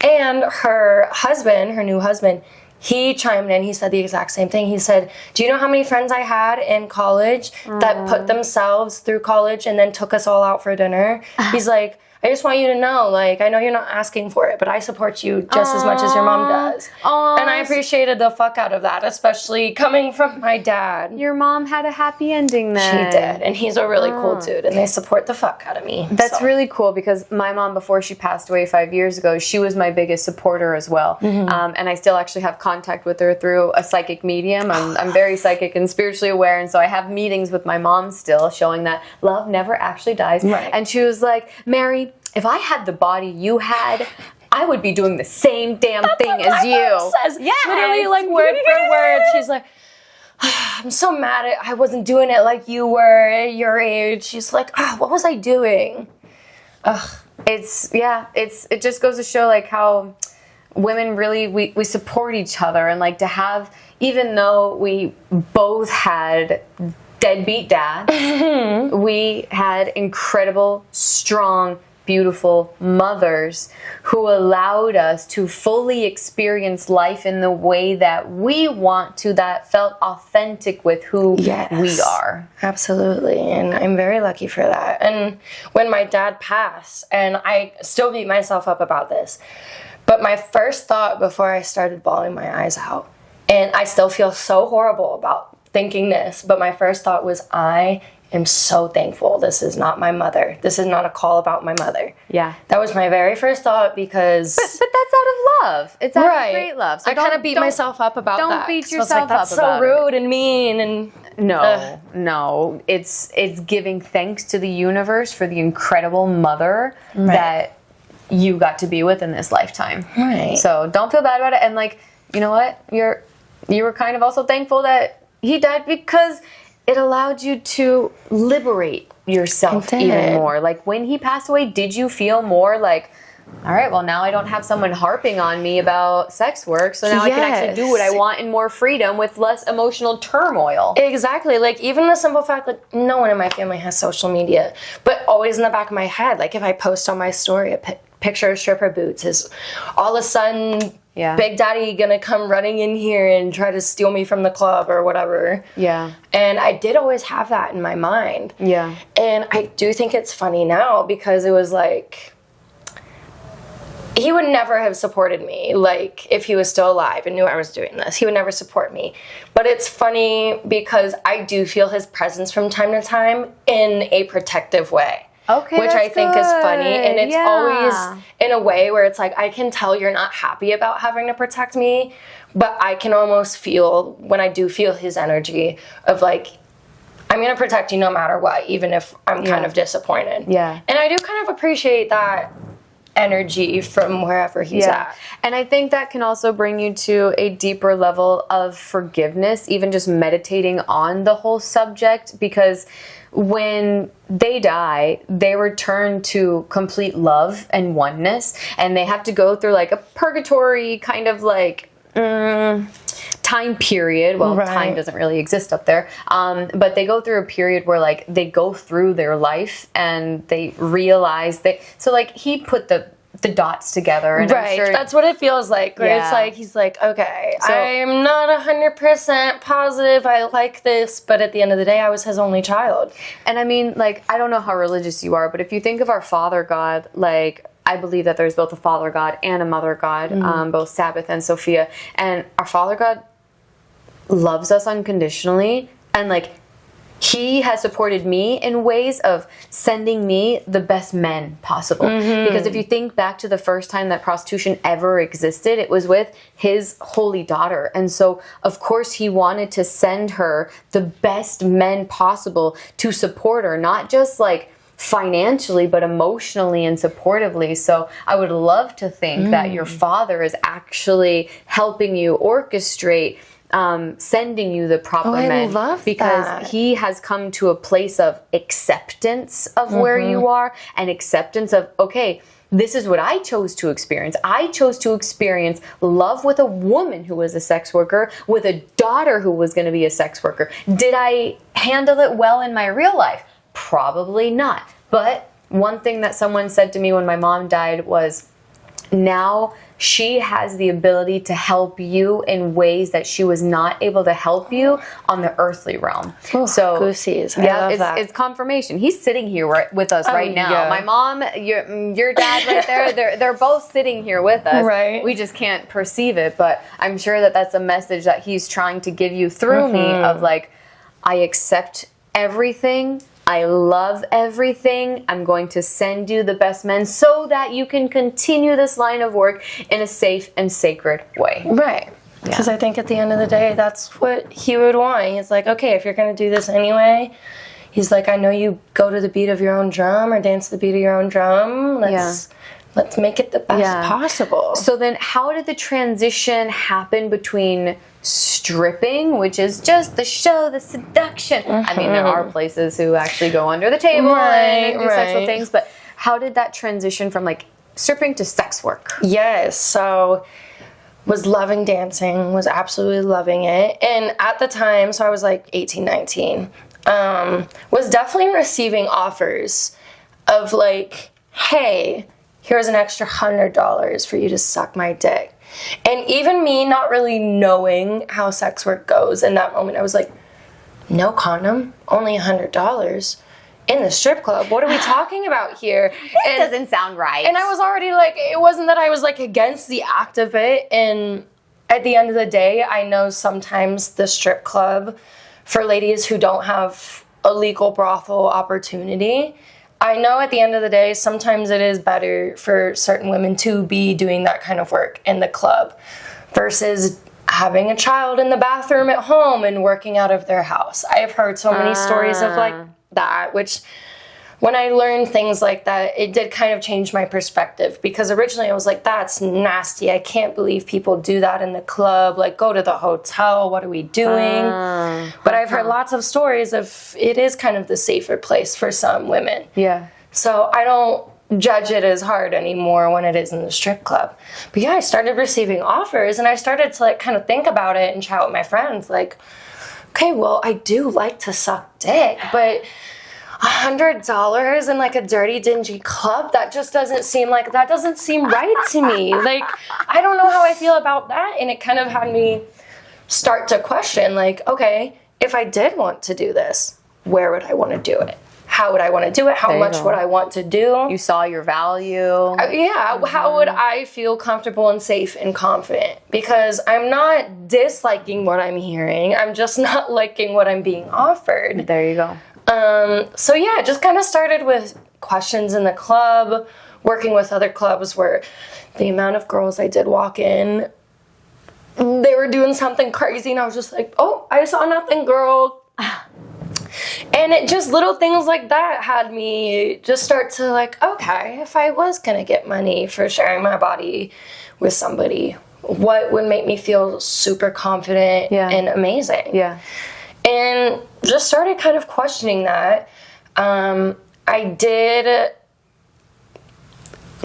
And her husband, her new husband, he chimed in. He said the exact same thing. He said, do you know how many friends I had in college that put themselves through college and then took us all out for dinner? He's like, I just want you to know, like, I know you're not asking for it, but I support you just as much as your mom does. And I appreciated the fuck out of that, especially coming from my dad. Your mom had a happy ending then. She did, and he's a really cool dude, and they support the fuck out of me. That's really cool, because my mom, before she passed away 5 years ago, she was my biggest supporter as well. And I still actually have contact with her through a psychic medium. I'm very psychic and spiritually aware, and so I have meetings with my mom still, showing that love never actually dies. Right. And she was like, Mary, if I had the body you had, I would be doing the same damn thing as you. Says. Yes. Literally, like, word for word. She's like, I'm so mad I wasn't doing it like you were at your age. She's like, what was I doing? It just goes to show, like, how women really, we support each other, and like to have, even though we both had deadbeat dads, we had incredible, strong beautiful mothers who allowed us to fully experience life in the way that we want to, that felt authentic with who we are. Absolutely. And I'm very lucky for that. And when my dad passed, and I still beat myself up about this, but my first thought before I started bawling my eyes out, and I still feel so horrible about thinking this, but my first thought was, I am so thankful this is not my mother. This is not a call about my mother. Yeah. That was my very first thought, because... But that's out of love. It's out of great love. So I kind of beat myself up about that. Don't beat yourself up about it. That's so rude and mean and... No. It's giving thanks to the universe for the incredible mother that you got to be with in this lifetime. Right. So don't feel bad about it. And like, you know what? You were kind of also thankful that he died, because it allowed you to liberate yourself even more. Like, when he passed away, did you feel more like, all right, well, now I don't have someone harping on me about sex work, so now I can actually do what I want in more freedom with less emotional turmoil? Exactly. Like, even the simple fact that no one in my family has social media, but always in the back of my head, like, if I post on my story a picture of stripper boots, is all of a sudden... Big Daddy gonna come running in here and try to steal me from the club or whatever. Yeah. And I did always have that in my mind. Yeah. And I do think it's funny now, because it was like, he would never have supported me, like, if he was still alive and knew I was doing this. He would never support me. But it's funny because I do feel his presence from time to time in a protective way. Okay, which I think is funny, and it's always in a way where it's like, I can tell you're not happy about having to protect me, but I can almost feel, when I do feel his energy of like, I'm going to protect you no matter what, even if I'm kind of disappointed. Yeah. And I do kind of appreciate that energy from wherever he's at. And I think that can also bring you to a deeper level of forgiveness, even just meditating on the whole subject, because when they die, they return to complete love and oneness, and they have to go through like a purgatory kind of like time period. Well, time doesn't really exist up there, but they go through a period where like they go through their life and they realize that. So like, he put the dots together, and I'm sure that's what it feels like, where it's like, he's like, okay, so, I'm not 100% positive I like this, but at the end of the day, I was his only child. And I mean, like, I don't know how religious you are, but if you think of our Father God, like, I believe that there's both a Father God and a Mother God, both Sabbath and Sophia, and our Father God loves us unconditionally, and like, he has supported me in ways of sending me the best men possible. Because if you think back to the first time that prostitution ever existed, it was with his holy daughter. And so, of course, he wanted to send her the best men possible to support her, not just like financially, but emotionally and supportively. So I would love to think that your father is actually helping you orchestrate sending you the proper men, because he has come to a place of acceptance of where you are, and acceptance of, okay, this is what I chose to experience. I chose to experience love with a woman who was a sex worker, with a daughter who was going to be a sex worker. Did I handle it well in my real life? Probably not. But one thing that someone said to me when my mom died was, now she has the ability to help you in ways that she was not able to help you on the earthly realm. Ooh, so goosies. I love that. It's confirmation. He's sitting here with us right now. Yeah. My mom, your dad right there, they're both sitting here with us. Right. We just can't perceive it, but I'm sure that that's a message that he's trying to give you through me of like, I accept everything. I love everything. I'm going to send you the best men so that you can continue this line of work in a safe and sacred way. Right. Because I think at the end of the day, that's what he would want. He's like, okay, if you're going to do this anyway, he's like, I know you go to the beat of your own drum or dance to the beat of your own drum. Let's make it the best possible. So then how did the transition happen between stripping, which is just the show, the seduction? I mean, there are places who actually go under the table and do sexual things, but how did that transition from like stripping to sex work? Yes, so was loving dancing, was absolutely loving it. And at the time, so I was like 18, 19, was definitely receiving offers of like, hey, here's an extra $100 for you to suck my dick. And even me not really knowing how sex work goes in that moment, I was like, no condom, only $100 in the strip club. What are we talking about here? It doesn't sound right. And I was already like, it wasn't that I was like against the act of it. And at the end of the day, I know sometimes the strip club, for ladies who don't have a legal brothel opportunity, I know at the end of the day, sometimes it is better for certain women to be doing that kind of work in the club versus having a child in the bathroom at home and working out of their house. I've heard so many stories of like that, which when I learned things like that, it did kind of change my perspective, because originally I was like, that's nasty. I can't believe people do that in the club. Like, go to the hotel. What are we doing? But I've heard lots of stories of it is kind of the safer place for some women. Yeah. So I don't judge it as hard anymore when it is in the strip club. But yeah, I started receiving offers, and I started to like kind of think about it and chat with my friends like, okay, well, I do like to suck dick, but $100 in like a dirty, dingy club, that just doesn't seem right to me. Like, I don't know how I feel about that. And it kind of had me start to question, like, okay, if I did want to do this, where would I want to do it? How would I want to do it? How much would I want to do? You saw your value. Yeah. How would I feel comfortable and safe and confident? Because I'm not disliking what I'm hearing. I'm just not liking what I'm being offered. There you go. So yeah, it just kind of started with questions in the club, working with other clubs where the amount of girls I did walk in, they were doing something crazy, and I was just like, oh, I saw nothing, girl. And it just, little things like that had me just start to like, okay, if I was gonna get money for sharing my body with somebody, what would make me feel super confident and amazing? Yeah. And just started kind of questioning that. I did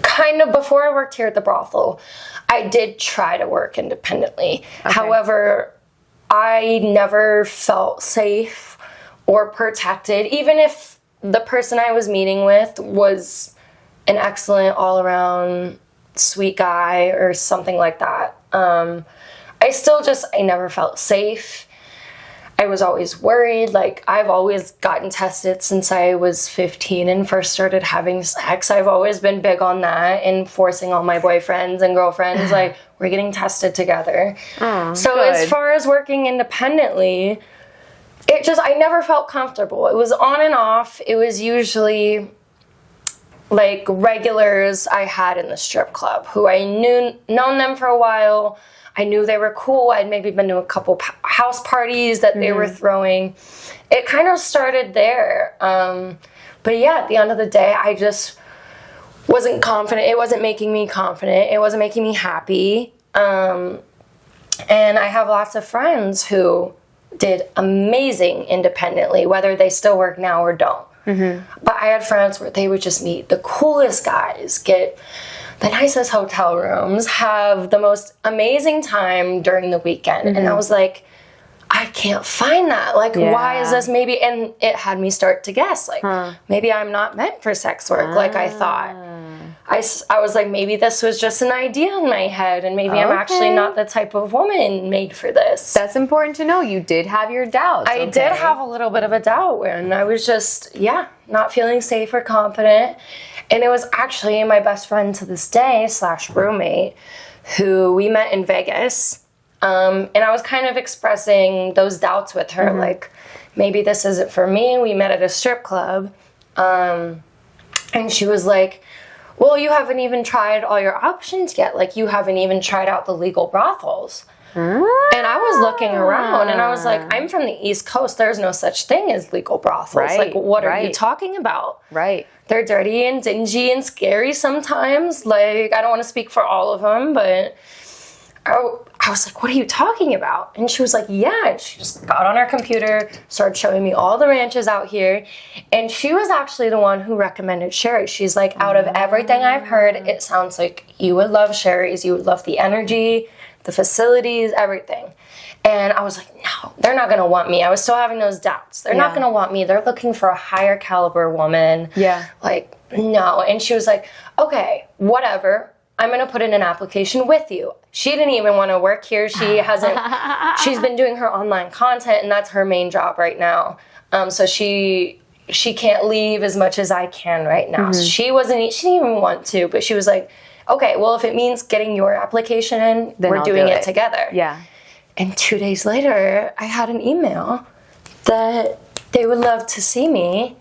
kind of, before I worked here at the brothel, I did try to work independently. Okay. However, I never felt safe or protected, even if the person I was meeting with was an excellent all-around sweet guy or something like that. I never felt safe. I was always worried. Like, I've always gotten tested since I was 15 and first started having sex. I've always been big on that and forcing all my boyfriends and girlfriends, like, we're getting tested together. So good. As far as working independently, I never felt comfortable. It was on and off. It was usually like regulars I had in the strip club who I known them for a while. I knew they were cool. I'd maybe been to a couple house parties that they were throwing. It kind of started there. But yeah, at the end of the day, I just wasn't confident. It wasn't making me confident. It wasn't making me happy. And I have lots of friends who did amazing independently, whether they still work now or don't. But I had friends where they would just meet the coolest guys, get the nicest hotel rooms, have the most amazing time during the weekend. And I was like, I can't find that. Like, why is this maybe? And it had me start to guess, like, maybe I'm not meant for sex work like I thought. I was like, maybe this was just an idea in my head, and maybe I'm actually not the type of woman made for this. That's important to know. You did have your doubts. I did have a little bit of a doubt when I was just, not feeling safe or confident. And it was actually my best friend to this day / roommate who we met in Vegas. And I was kind of expressing those doubts with her, like, maybe this isn't for me. We met at a strip club. And she was like, well, you haven't even tried all your options yet. Like, you haven't even tried out the legal brothels. And I was looking around and I was like, I'm from the East Coast. There's no such thing as legal brothels. Right, like, what are you talking about? Right. They're dirty and dingy and scary sometimes. Like, I don't want to speak for all of them, but I was like, what are you talking about? And she was like, yeah. And she just got on her computer, started showing me all the ranches out here. And she was actually the one who recommended Sherry's. She's like, out of everything I've heard, it sounds like you would love Sherry's. You would love the energy, the facilities, everything. And I was like, no, they're not going to want me. I was still having those doubts. They're not going to want me. They're looking for a higher caliber woman. Yeah. Like, no. And she was like, okay, whatever. I'm going to put in an application with you. She didn't even want to work here. She hasn't, she's been doing her online content, and that's her main job right now. So she can't leave as much as I can right now. So she didn't even want to, but she was like, okay, well, if it means getting your application in, then we're doing it together. Yeah. And 2 days later, I had an email that they would love to see me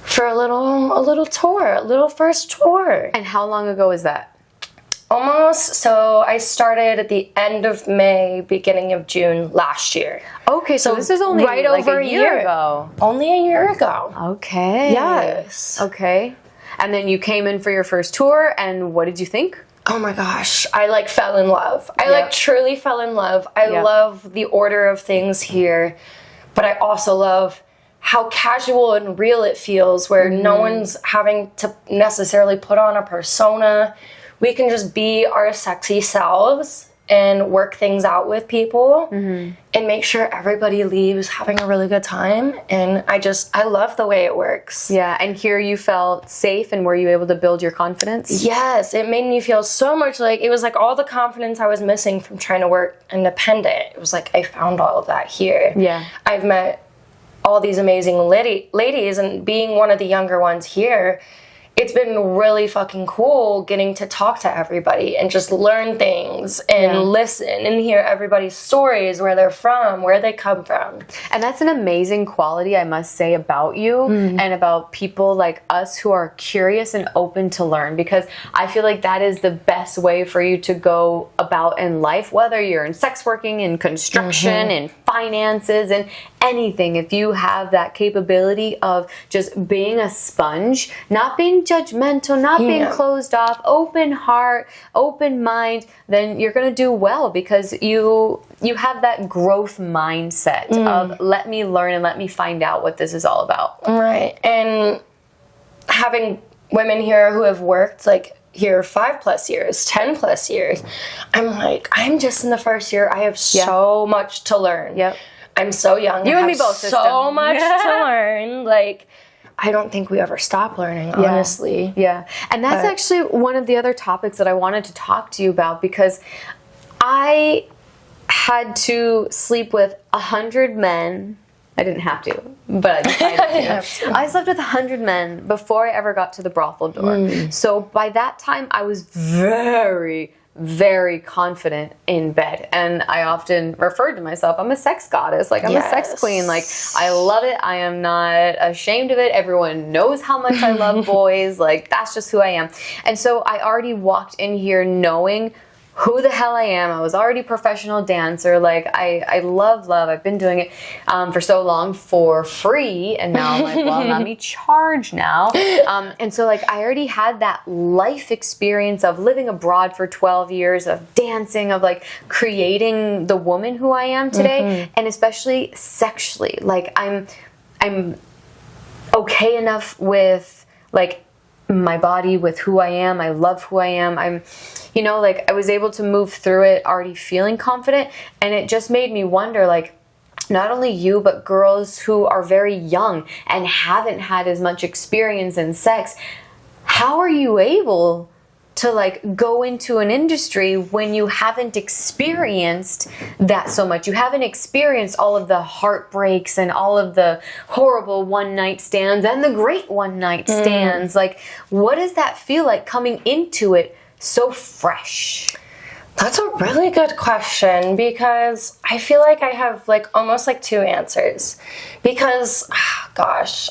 for a little tour, a little first tour. And how long ago was that? Almost. So I started at the end of May, beginning of June last year. Okay, so this is only right like over a year ago. Only a year ago. Okay. Yes. Okay. And then you came in for your first tour, and what did you think? Oh my gosh, I like fell in love. I like truly fell in love. I love the order of things here, but I also love how casual and real it feels, where no one's having to necessarily put on a persona. We can just be our sexy selves and work things out with people and make sure everybody leaves having a really good time. And I love the way it works. Yeah, and here you felt safe, and were you able to build your confidence? Yes, it made me feel so much like, it was like all the confidence I was missing from trying to work independent. It was like I found all of that here. Yeah. I've met all these amazing ladies, and being one of the younger ones here, it's been really fucking cool getting to talk to everybody and just learn things and listen and hear everybody's stories, where they're from, where they come from. And that's an amazing quality, I must say, about you and about people like us who are curious and open to learn, because I feel like that is the best way for you to go about in life, whether you're in sex working, in construction, in finances, and anything. If you have that capability of just being a sponge, not being judgmental, not being closed off, open heart, open mind, then you're going to do well, because you have that growth mindset of let me learn and let me find out what this is all about. Right. And having women here who have worked like here 5+ years, 10+ years, I'm like, I'm just in the first year. I have so much to learn. Yep. I'm so young. You and me both, so much to learn. Like, I don't think we ever stop learning, honestly. Yeah. And that's actually one of the other topics that I wanted to talk to you about, because I had to sleep with 100 men. I didn't have to, but I decided to. I slept with 100 men before I ever got to the brothel door. So by that time, I was very, very confident in bed. And I often referred to myself, I'm a sex goddess. Like, I'm a sex queen. Like, I love it. I am not ashamed of it. Everyone knows how much I love boys. Like, that's just who I am. And so I already walked in here knowing who the hell I am. I was already a professional dancer. Like, I love. I've been doing it for so long for free, and now I'm like, well, let me charge now. And so, like, I already had that life experience of living abroad for 12 years, of dancing, of like creating the woman who I am today, and especially sexually. Like, I'm okay enough with like my body, with who I am. I love who I am. I'm, like, I was able to move through it already feeling confident, and it just made me wonder, like, not only you, but girls who are very young and haven't had as much experience in sex, how are you able to like go into an industry when you haven't experienced that so much? You haven't experienced all of the heartbreaks and all of the horrible one-night stands and the great one-night stands. Like, what does that feel like coming into it so fresh? That's a really good question, because I feel like I have like almost like two answers. Because, gosh,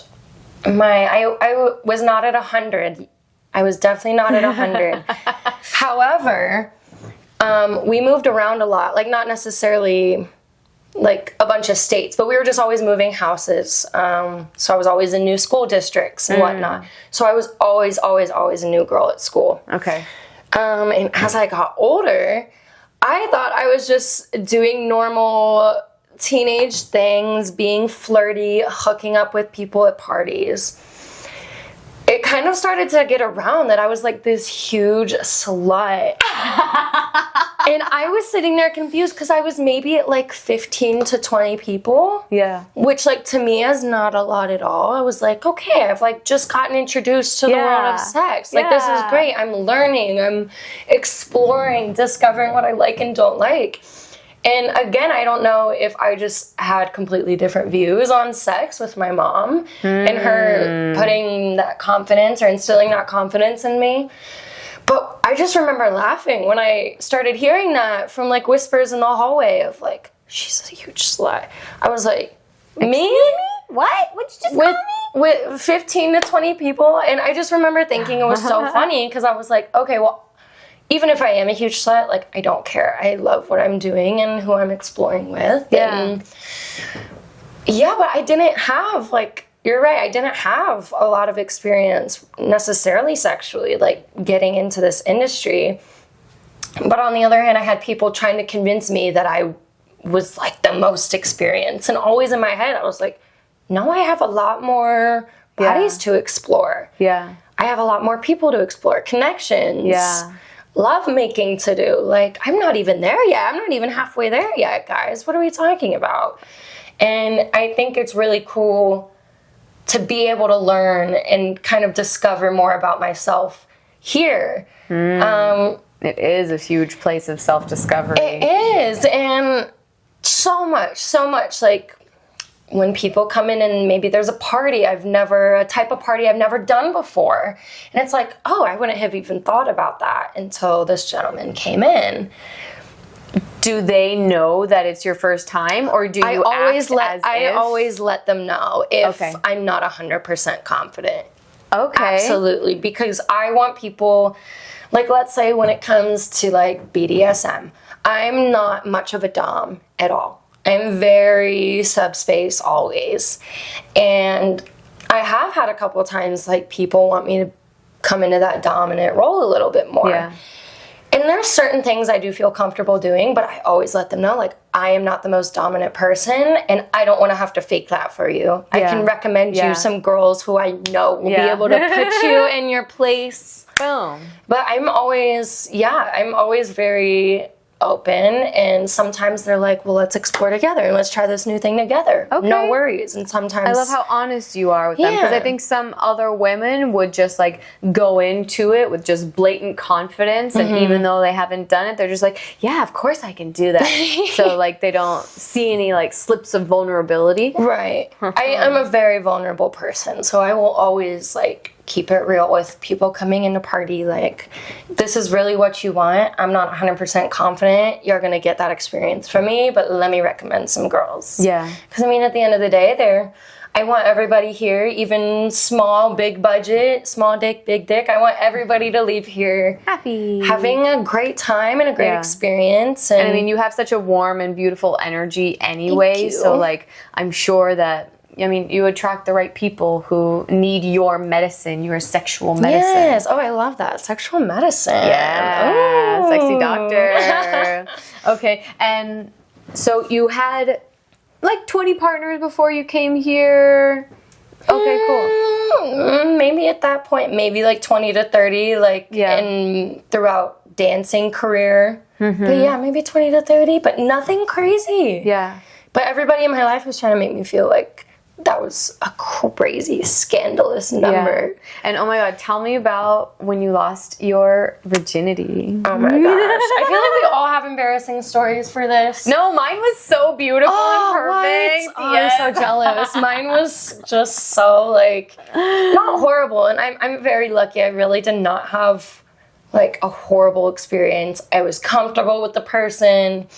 I was not at 100. I was definitely not at 100. However, we moved around a lot. Like, not necessarily like a bunch of states, but we were just always moving houses. So I was always in new school districts and whatnot. So I was always a new girl at school. Okay. And as I got older, I thought I was just doing normal teenage things, being flirty, hooking up with people at parties. It kind of started to get around that I was like this huge slut. And I was sitting there confused because I was maybe at like 15 to 20 people. Yeah. Which like to me is not a lot at all. I was like, okay, I've like just gotten introduced to the world of sex. Like this is great. I'm learning, I'm exploring, discovering what I like and don't like. And again, I don't know if I just had completely different views on sex with my mom and her putting that confidence or instilling that confidence in me. But I just remember laughing when I started hearing that from like whispers in the hallway of like, she's a huge slut. I was like, me? What? What'd you just call me? With 15 to 20 people. And I just remember thinking it was so funny because I was like, okay, well, even if I am a huge slut, like, I don't care. I love what I'm doing and who I'm exploring with. Yeah. And yeah, but I didn't have, like, you're right, I didn't have a lot of experience necessarily sexually, like, getting into this industry. But on the other hand, I had people trying to convince me that I was, like, the most experienced. And always in my head, I was like, no, I have a lot more bodies to explore. Yeah. I have a lot more people to explore, connections. Yeah. Love making to do. Like, I'm not even there yet. I'm not even halfway there yet, guys. What are we talking about? And I think it's really cool to be able to learn and kind of discover more about myself here. It is a huge place of self-discovery. It is. And so much. Like, when people come in and maybe there's a type of party I've never done before. And it's like, oh, I wouldn't have even thought about that until this gentleman came in. Do they know that it's your first time, or do you I always let them know if I'm not 100% confident. Okay. Absolutely. Because I want people, like, let's say when it comes to like BDSM, I'm not much of a dom at all. I'm very subspace always. And I have had a couple of times like people want me to come into that dominant role a little bit more. Yeah. And there's certain things I do feel comfortable doing, but I always let them know, like, I am not the most dominant person, and I don't want to have to fake that for you. Yeah. I can recommend you some girls who I know will be able to put you in your place. Boom. But I'm always very open, and sometimes they're like, well, let's explore together and let's try this new thing together. Okay. No worries. And sometimes I love how honest you are with them, because I think some other women would just like go into it with just blatant confidence, and even though they haven't done it, they're just like, yeah, of course I can do that. So like they don't see any like slips of vulnerability. Right. I am a very vulnerable person, so I will always like keep it real with people coming in to party. Like, this is really what you want. I'm not 100% confident you're going to get that experience from me, but let me recommend some girls. Yeah. Because, I mean, at the end of the day, I want everybody here, even small, big budget, small dick, big dick, I want everybody to leave here happy, having a great time and a great experience. And I mean, you have such a warm and beautiful energy anyway, so like, I'm sure that you attract the right people who need your medicine, your sexual medicine. Yes. Oh, I love that. Sexual medicine. Yeah. Ooh. Sexy doctor. Okay. And so you had like 20 partners before you came here. Okay, cool. Maybe at that point, maybe like 20 to 30, like in throughout dancing career. But yeah, maybe 20 to 30, but nothing crazy. Yeah. But everybody in my life was trying to make me feel like that was a crazy, scandalous number. Yeah. And oh my God, tell me about when you lost your virginity. Oh my gosh. I feel like we all have embarrassing stories for this. No, mine was so beautiful and perfect. What? Oh, yes. I'm so jealous. Mine was just so like, not horrible. And I'm very lucky. I really did not have like a horrible experience. I was comfortable with the person.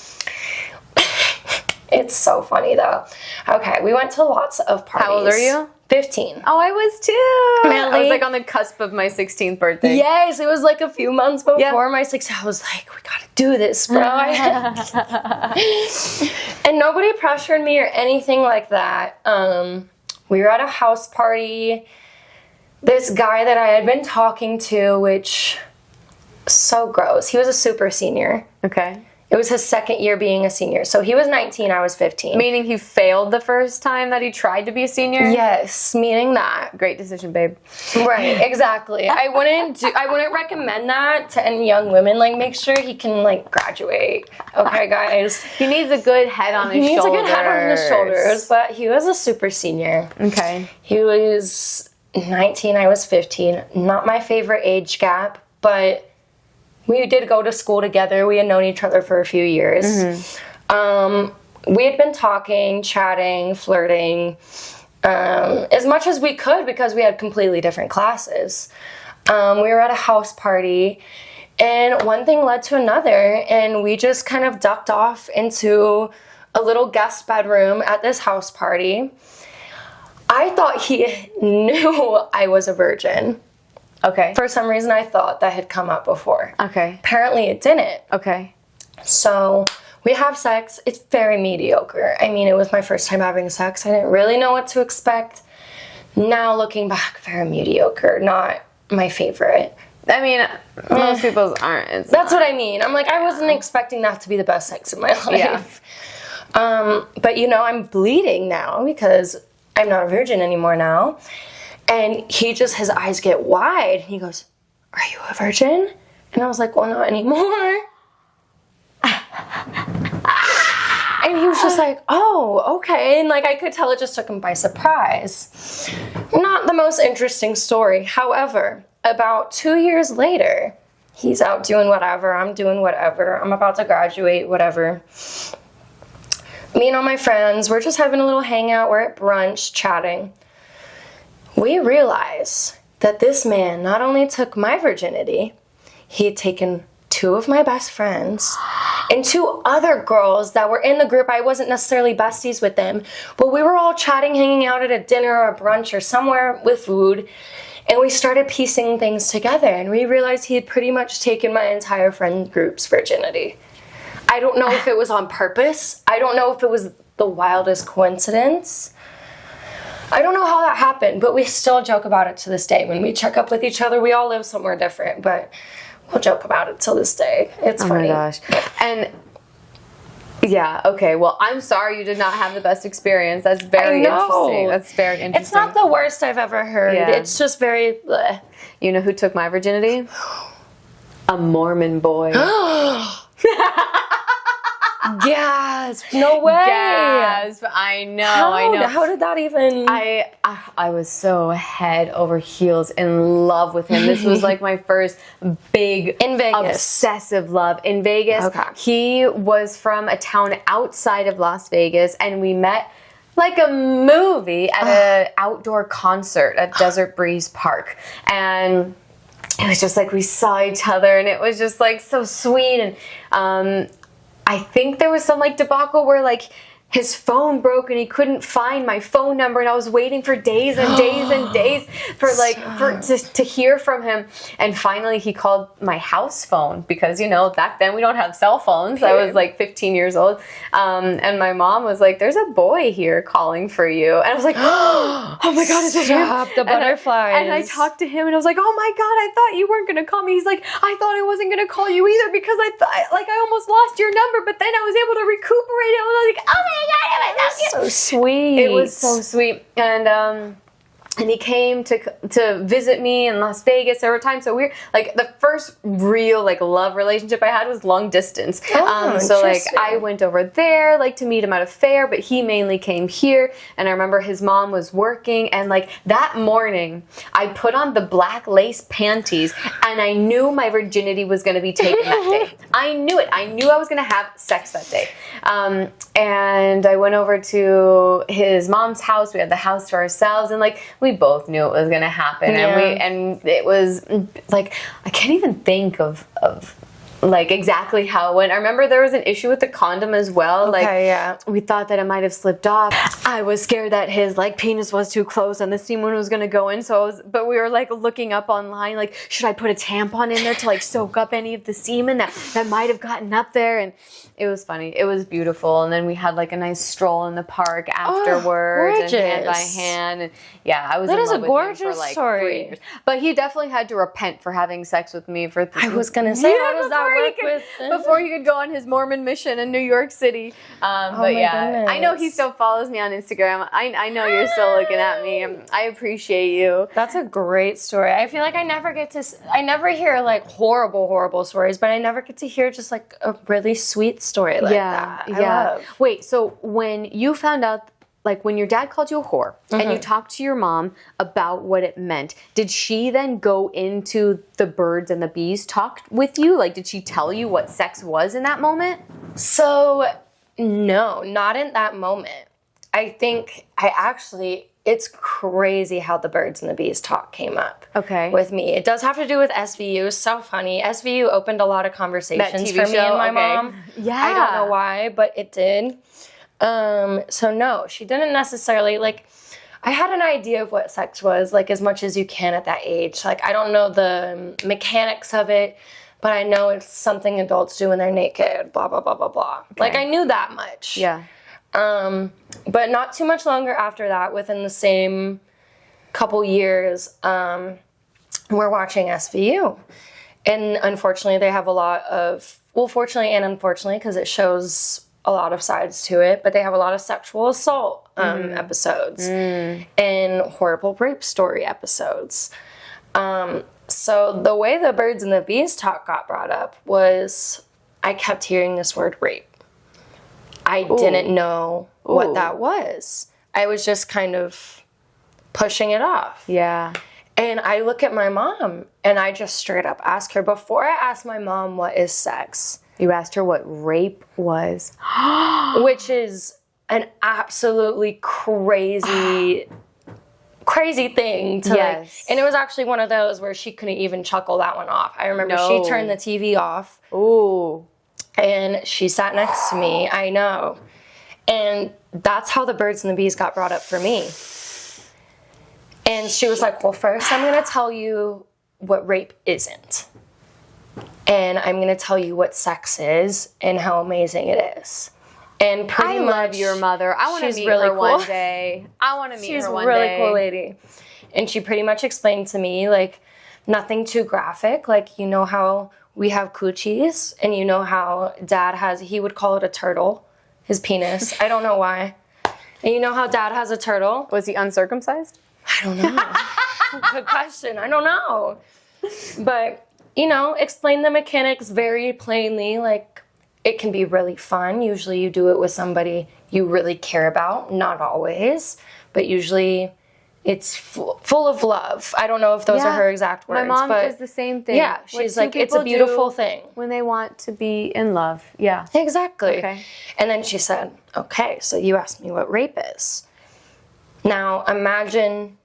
It's so funny, though. Okay, we went to lots of parties. How old are you? 15. Oh, I was too. Really? I was like on the cusp of my 16th birthday. Yes, it was like a few months before my 16th. I was like, we gotta do this, bro. And nobody pressured me or anything like that. We were at a house party. This guy that I had been talking to, which, so gross. He was a super senior. Okay. It was his second year being a senior. So he was 19, I was 15. Meaning he failed the first time that he tried to be a senior? Yes, meaning that. Great decision, babe. Right, exactly. I wouldn't recommend that to any young women. Like, make sure he can, like, graduate. Okay, guys? He needs a good head on his shoulders. He needs a good head on his shoulders, but he was a super senior. Okay. He was 19, I was 15. Not my favorite age gap, but we did go to school together. We had known each other for a few years. We had been talking, chatting, flirting, as much as we could because we had completely different classes. We were at a house party, and one thing led to another, and we just kind of ducked off into a little guest bedroom at this house party. I thought he knew I was a virgin. Okay. For some reason, I thought that had come up before. Okay. Apparently, it didn't. Okay. So we have sex. It's very mediocre. I mean, it was my first time having sex. I didn't really know what to expect. Now, looking back, very mediocre. Not my favorite. I mean, most people's aren't. That's what I mean. I'm like, I wasn't expecting that to be the best sex of my life. Yeah. But, you know, I'm bleeding now because I'm not a virgin anymore now. And he just, his eyes get wide. He goes, "Are you a virgin?" And I was like, "Well, not anymore." And he was just like, "Oh, okay." And like, I could tell it just took him by surprise. Not the most interesting story. However, about 2 years later, he's out doing whatever. I'm doing whatever. I'm about to graduate, whatever. Me and all my friends, we're just having a little hangout. We're at brunch, chatting. We realize that this man not only took my virginity, he had taken 2 of my best friends and 2 other girls that were in the group. I wasn't necessarily besties with them, but we were all chatting, hanging out at a dinner or a brunch or somewhere with food, and we started piecing things together, and we realized he had pretty much taken my entire friend group's virginity. I don't know if it was on purpose. I don't know if it was the wildest coincidence. I don't know how that happened, but we still joke about it to this day. When we check up with each other, we all live somewhere different, but we'll joke about it till this day. It's funny. Oh my gosh. And yeah, okay. Well, I'm sorry you did not have the best experience. That's very interesting. That's very interesting. It's not the worst I've ever heard. Yeah. It's just very bleh. You know who took my virginity? A Mormon boy. Gasp! No way! Gasp! I know. I know. How did that even? I was so head over heels in love with him. This was like my first big in Vegas obsessive love in Vegas. Okay. He was from a town outside of Las Vegas, and we met like a movie at an outdoor concert at Desert Breeze Park, and it was just like we saw each other, and it was just like so sweet. And I think there was some like debacle where like his phone broke and he couldn't find my phone number, and I was waiting for days and days and days for like to hear from him. And finally he called my house phone because, you know, back then we don't have cell phones. I was like 15 years old. And my mom was like, "There's a boy here calling for you." And I was like, "Oh my God, is it him?" The butterflies. And I talked to him and I was like, "Oh my God, I thought you weren't going to call me." He's like, "I thought I wasn't going to call you either because I thought like I almost lost your number, but then I was able to recuperate it." I was like, "Oh my God, it was so sweet. It was so sweet. And he came to visit me in Las Vegas over time. So we're like the first real like love relationship I had was long distance. So like I went over there like to meet him at a fair, but he mainly came here. And I remember his mom was working, and like that morning I put on the black lace panties, and I knew my virginity was going to be taken that day. I knew it. I knew I was going to have sex that day. And I went over to his mom's house. We had the house to ourselves, and like we both knew it was going to happen. Yeah. And it was like, I can't even think of like exactly how it went. I remember there was an issue with the condom as well. We thought that it might have slipped off. I was scared that his like penis was too close and the semen was going to go in. But we were like looking up online, like, should I put a tampon in there to like soak up any of the semen that might have gotten up there? And it was funny. It was beautiful. And then we had like a nice stroll in the park afterwards, and hand by hand. And yeah, I was in love with him for like 3 years. But he definitely had to repent for having sex with me for I was gonna say, how does that before he could go on his Mormon mission in New York City. But yeah, goodness. I know he still follows me on Instagram. I know you're still looking at me. I appreciate you. That's a great story. I feel like I never hear like horrible stories, but I never get to hear just like a really sweet story like that. I love. Wait, so when you found out, like when your dad called you a whore and you talked to your mom about what it meant, did she then go into the birds and the bees talk with you? Like, did she tell you what sex was in that moment? So, no, not in that moment. I think it's crazy how the birds and the bees talk came up with me. It does have to do with SVU. So funny. SVU opened a lot of conversations for me and my mom. Yeah. I don't know why, but it did. So no, she didn't necessarily, like, I had an idea of what sex was, like, as much as you can at that age. Like, I don't know the mechanics of it, but I know it's something adults do when they're naked, blah, blah, blah, blah, blah. Okay. Like, I knew that much. Yeah. But not too much longer after that, within the same couple years, we're watching SVU. And unfortunately, they have a lot of, well, fortunately and unfortunately, because it shows a lot of sides to it, but they have a lot of sexual assault episodes and horrible rape story episodes. So the way the birds and the bees talk got brought up was I kept hearing this word rape. I didn't know what that was. I was just kind of pushing it off. Yeah. And I look at my mom and I just straight up ask her, before I ask my mom what is sex, you asked her what rape was. Which is an absolutely crazy thing to like. And it was actually one of those where she couldn't even chuckle that one off. I remember she turned the TV off. Ooh. And she sat next to me. I know. And that's how the birds and the bees got brought up for me. And she was like, well, first I'm going to tell you what rape isn't. And I'm going to tell you what sex is and how amazing it is. And pretty much, I love your mother. I want to meet her one day. I want to meet her one day. She's a really cool lady. And she pretty much explained to me, like, nothing too graphic. Like, you know how we have coochies, and you know how Dad has, he would call it a turtle, his penis. I don't know why. And you know how Dad has a turtle? Was he uncircumcised? I don't know. Good question. I don't know. But, you know, explain the mechanics very plainly. Like, it can be really fun. Usually you do it with somebody you really care about. Not always. But usually it's full of love. I don't know if those are her exact words. My mom but is the same thing. Yeah, she's like, it's a beautiful thing. When they want to be in love. Yeah. Exactly. Okay. And then she said, okay, so you asked me what rape is. Now imagine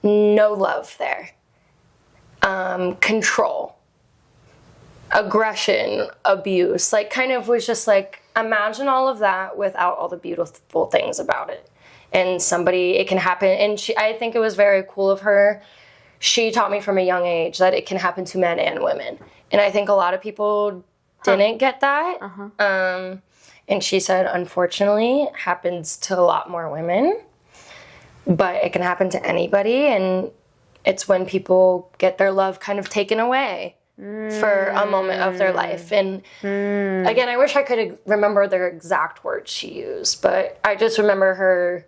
no love there. Control. Aggression, abuse, like kind of was just like, imagine all of that without all the beautiful things about it. And it can happen. And I think it was very cool of her. She taught me from a young age that it can happen to men and women. And I think a lot of people didn't get that. And she said, unfortunately, it happens to a lot more women, but it can happen to anybody. And it's when people get their love kind of taken away for a moment of their life. And again, I wish I could remember the exact words she used, but I just remember her.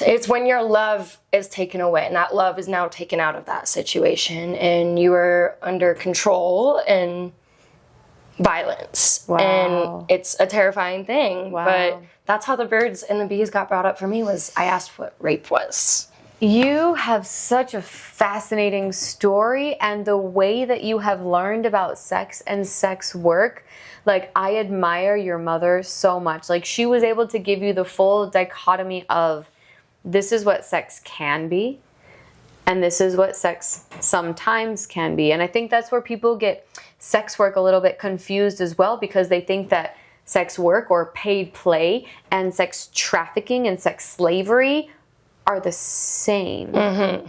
It's when your love is taken away, and that love is now taken out of that situation, and you are under control and violence. Wow. And it's a terrifying thing. Wow. But that's how the birds and the bees got brought up for me, was I asked what rape was. You have such a fascinating story, and the way that you have learned about sex and sex work, like, I admire your mother so much. Like, she was able to give you the full dichotomy of, this is what sex can be, and this is what sex sometimes can be. And I think that's where people get sex work a little bit confused as well, because they think that sex work or paid play and sex trafficking and sex slavery are the same,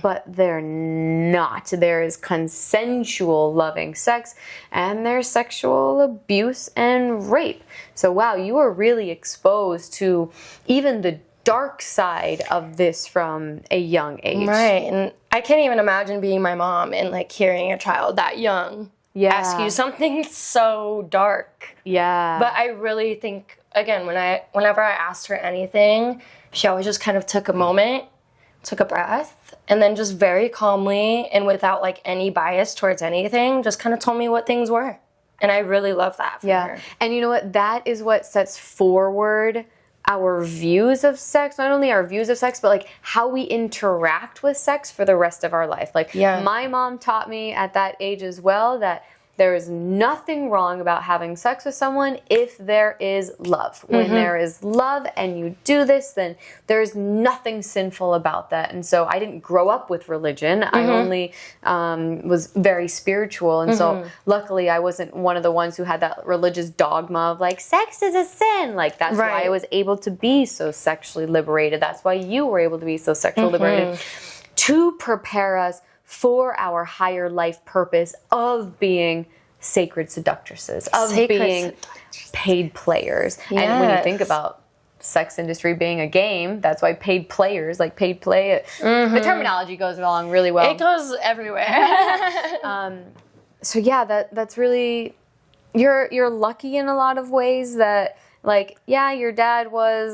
but they're not. There is consensual loving sex, and there's sexual abuse and rape. So wow, you were really exposed to even the dark side of this from a young age. Right, and I can't even imagine being my mom and like hearing a child that young ask you something so dark. Yeah. But I really think, again, whenever I asked her anything, she always just kind of took a moment, took a breath, and then just very calmly and without like any bias towards anything, just kind of told me what things were. And I really love that from her. And you know what? That is what sets forward our views of sex, not only our views of sex, but like how we interact with sex for the rest of our life. Like my mom taught me at that age as well that there is nothing wrong about having sex with someone if there is love. When there is love and you do this, then there's nothing sinful about that. And so I didn't grow up with religion. I only was very spiritual. And so luckily I wasn't one of the ones who had that religious dogma of like, sex is a sin. Like that's why I was able to be so sexually liberated. That's why you were able to be so sexually liberated. To prepare us for our higher life purpose of being sacred seductresses, of being paid players. And when you think about sex industry being a game, that's why paid players, like paid play, the terminology goes along really well. It goes everywhere. So yeah, that's really, you're lucky in a lot of ways that like, yeah, your dad was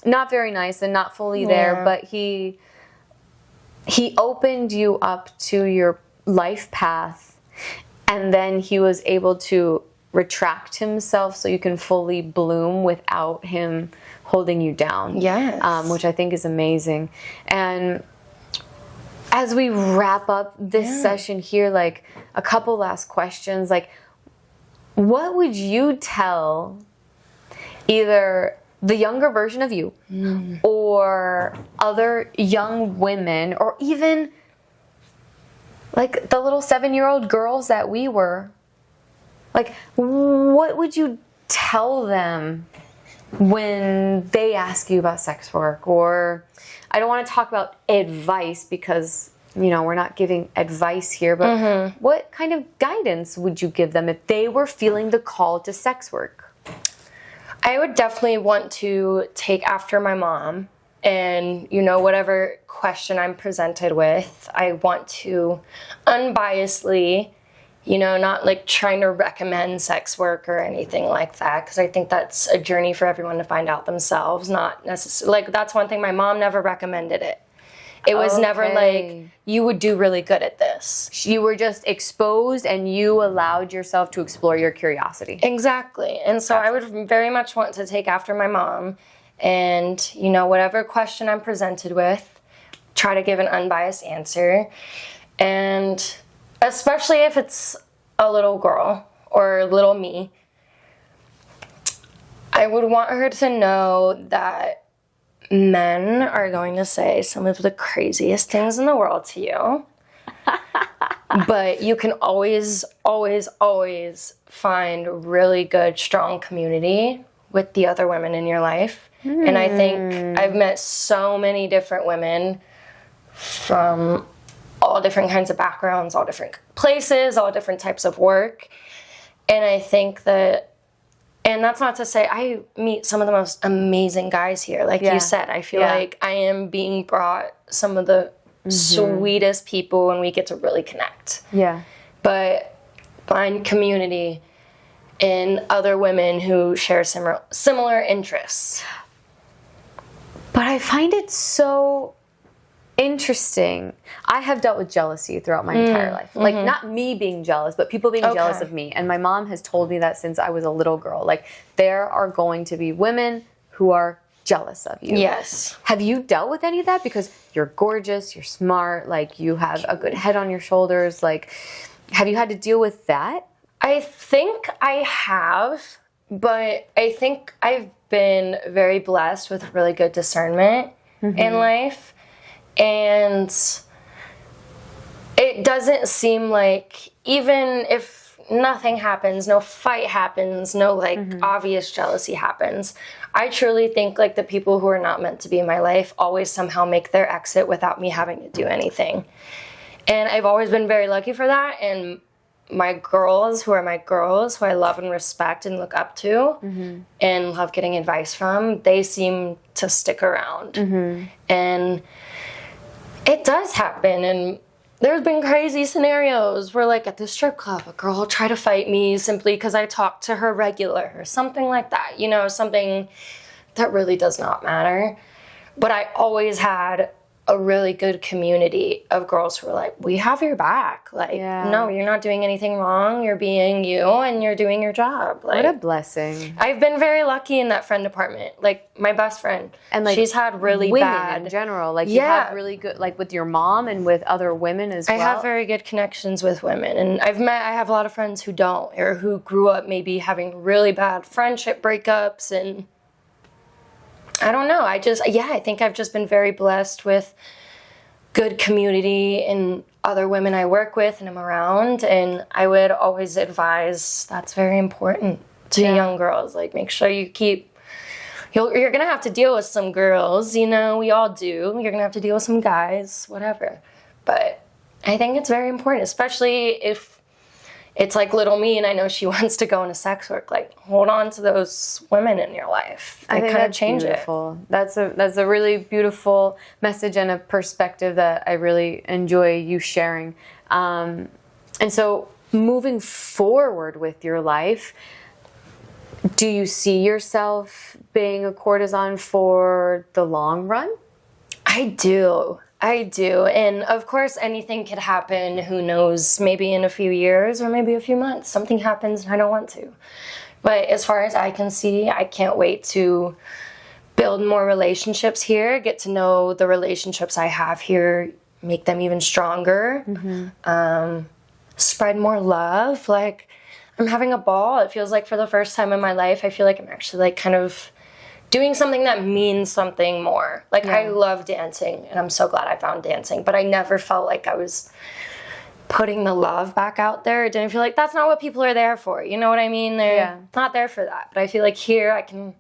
not very nice and not fully there, but he opened you up to your life path, and then he was able to retract himself so you can fully bloom without him holding you down. Yes. Which I think is amazing. And as we wrap up this session here, like a couple last questions, like what would you tell either the younger version of you or other young women, or even like the little 7-year-old girls that we were, like what would you tell them when they ask you about sex work? Or I don't want to talk about advice because, you know, we're not giving advice here, but what kind of guidance would you give them if they were feeling the call to sex work? I would definitely want to take after my mom, and, you know, whatever question I'm presented with, I want to unbiasedly, you know, not like trying to recommend sex work or anything like that, because I think that's a journey for everyone to find out themselves, not necessarily, like that's one thing, my mom never recommended it. It was never like, you would do really good at this. You were just exposed and you allowed yourself to explore your curiosity. Exactly. And so I would very much want to take after my mom and, you know, whatever question I'm presented with, try to give an unbiased answer. And especially if it's a little girl or little me, I would want her to know that men are going to say some of the craziest things in the world to you. But you can always, always, always find really good, strong community with the other women in your life. And I think I've met so many different women from all different kinds of backgrounds, all different places, all different types of work. And I think that, and that's not to say I meet some of the most amazing guys here. Like you said, I feel like I am being brought some of the sweetest people, and we get to really connect. Yeah. But find community in other women who share similar interests. But I find it so interesting. I have dealt with jealousy throughout my entire life. Like, not me being jealous, but people being jealous of me. And my mom has told me that since I was a little girl. Like, there are going to be women who are jealous of you. Yes. Have you dealt with any of that? Because you're gorgeous, you're smart, like, you have a good head on your shoulders. Like, have you had to deal with that? I think I have, but I think I've been very blessed with really good discernment in life. And it doesn't seem like, even if nothing happens, no fight happens, no like obvious jealousy happens, I truly think like the people who are not meant to be in my life always somehow make their exit without me having to do anything. And I've always been very lucky for that. And my girls, who I love and respect and look up to and love getting advice from, they seem to stick around. And it does happen, and there's been crazy scenarios where, like, at the strip club, a girl will try to fight me simply because I talk to her regular or something like that. You know, something that really does not matter. But I always had a really good community of girls who were like, we have your back. Like, no, you're not doing anything wrong. You're being you and you're doing your job. Like, what a blessing. I've been very lucky in that friend department. Like, my best friend, and like, she's had really women bad in general. Like, you have really good, like, with your mom and with other women as well. I have very good connections with women, and I have a lot of friends who don't, or who grew up maybe having really bad friendship breakups, and I don't know. I think I've just been very blessed with good community and other women I work with and I'm around. And I would always advise that's very important to young girls. Like, make sure you you're going to have to deal with some girls, you know, we all do. You're going to have to deal with some guys, whatever. But I think it's very important, especially if it's like little me and I know she wants to go into sex work. Like, hold on to those women in your life. They kind of change beautiful. That's a really beautiful message and a perspective that I really enjoy you sharing. And so moving forward with your life, do you see yourself being a courtesan for the long run? I do. And of course, anything could happen. Who knows? Maybe in a few years or maybe a few months, something happens and I don't want to. But as far as I can see, I can't wait to build more relationships here, get to know the relationships I have here, make them even stronger, spread more love. Like, I'm having a ball. It feels like for the first time in my life, I feel like I'm actually like kind of doing something that means something more. Like, I love dancing, and I'm so glad I found dancing, but I never felt like I was putting the love back out there. It didn't feel like that's not what people are there for. You know what I mean? They're not there for that. But I feel like here I can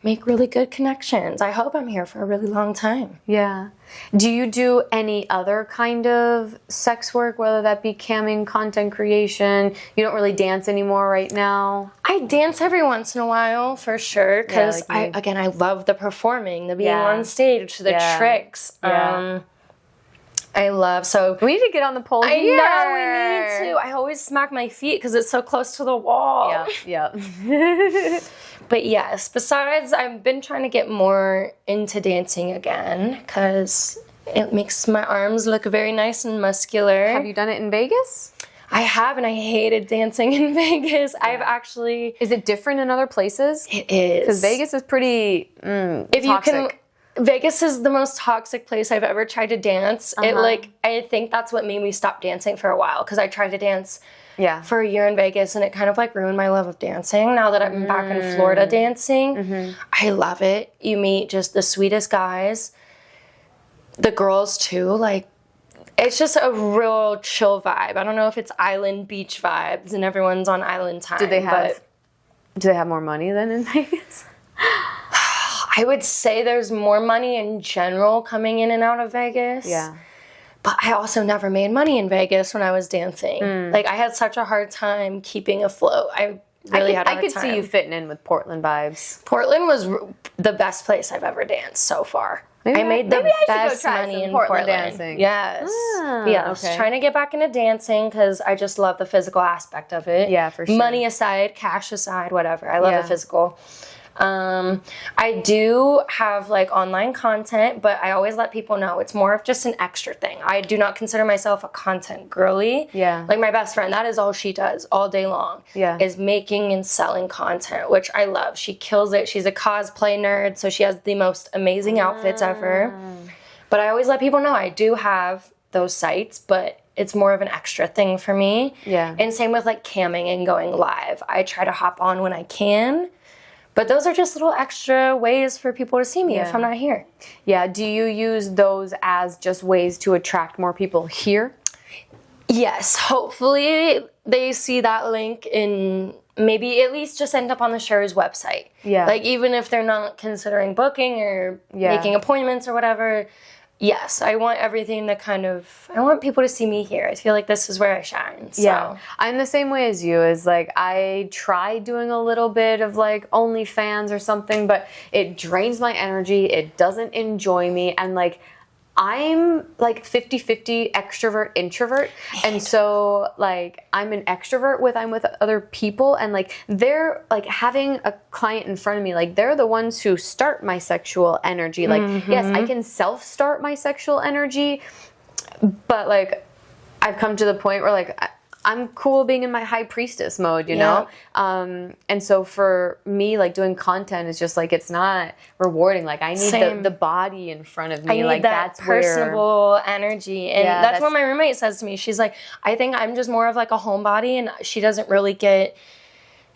make really good connections. I hope I'm here for a really long time. Yeah. Do you do any other kind of sex work, whether that be camming, content creation? You don't really dance anymore right now? I dance every once in a while, for sure, because I love the performing, the being on stage, the tricks. I love, so we need to get on the pole here. I know, we need to. I always smack my feet because it's so close to the wall. Yeah. But yes, besides, I've been trying to get more into dancing again because it makes my arms look very nice and muscular. Have you done it in Vegas? I have, and I hated dancing in Vegas. I've actually... Is it different in other places? It is. Because Vegas is pretty toxic. Vegas is the most toxic place I've ever tried to dance. I think that's what made me stop dancing for a while, because I tried to dance for a year in Vegas, and it kind of like ruined my love of dancing. Now that I'm back in Florida dancing, I love it. You meet just the sweetest guys. The girls too, like, it's just a real chill vibe. I don't know if it's island beach vibes and everyone's on island time. Do they have more money than in Vegas? I would say there's more money in general coming in and out of Vegas. Yeah. But I also never made money in Vegas when I was dancing. Like, I had such a hard time keeping afloat. I could see you fitting in with Portland vibes. Portland was the best place I've ever danced so far. I made the best money in Portland dancing. Yes. Okay. Trying to get back into dancing because I just love the physical aspect of it. Yeah, for sure. Money aside, cash aside, whatever. I love the physical. I do have like online content, but I always let people know it's more of just an extra thing. I do not consider myself a content girly. Yeah. Like my best friend, that is all she does all day long. Yeah. Is making and selling content, which I love. She kills it. She's a cosplay nerd, so she has the most amazing outfits ever. But I always let people know I do have those sites, but it's more of an extra thing for me. Yeah. And same with like camming and going live. I try to hop on when I can. But those are just little extra ways for people to see me if I'm not here. Yeah. Do you use those as just ways to attract more people here? Yes. Hopefully they see that link and maybe at least just end up on the show's website. Yeah. Like, even if they're not considering booking or making appointments or whatever. Yes, I want everything to I want people to see me here. I feel like this is where I shine. So. Yeah, I'm the same way as you. Is like, I try doing a little bit of like OnlyFans or something, but it drains my energy. It doesn't enjoy me. And like, I'm like 50-50 extrovert introvert, and so like I'm an extrovert I'm with other people, and like they're like having a client in front of me, like they're the ones who start my sexual energy. Like yes, I can self-start my sexual energy, but like I've come to the point where like I'm cool being in my high priestess mode, you know? And so for me, like doing content is just like, it's not rewarding. Like I need the body in front of me. I need like that that's personable energy. And that's what that's my roommate says to me. She's like, I think I'm just more of like a homebody, and she doesn't really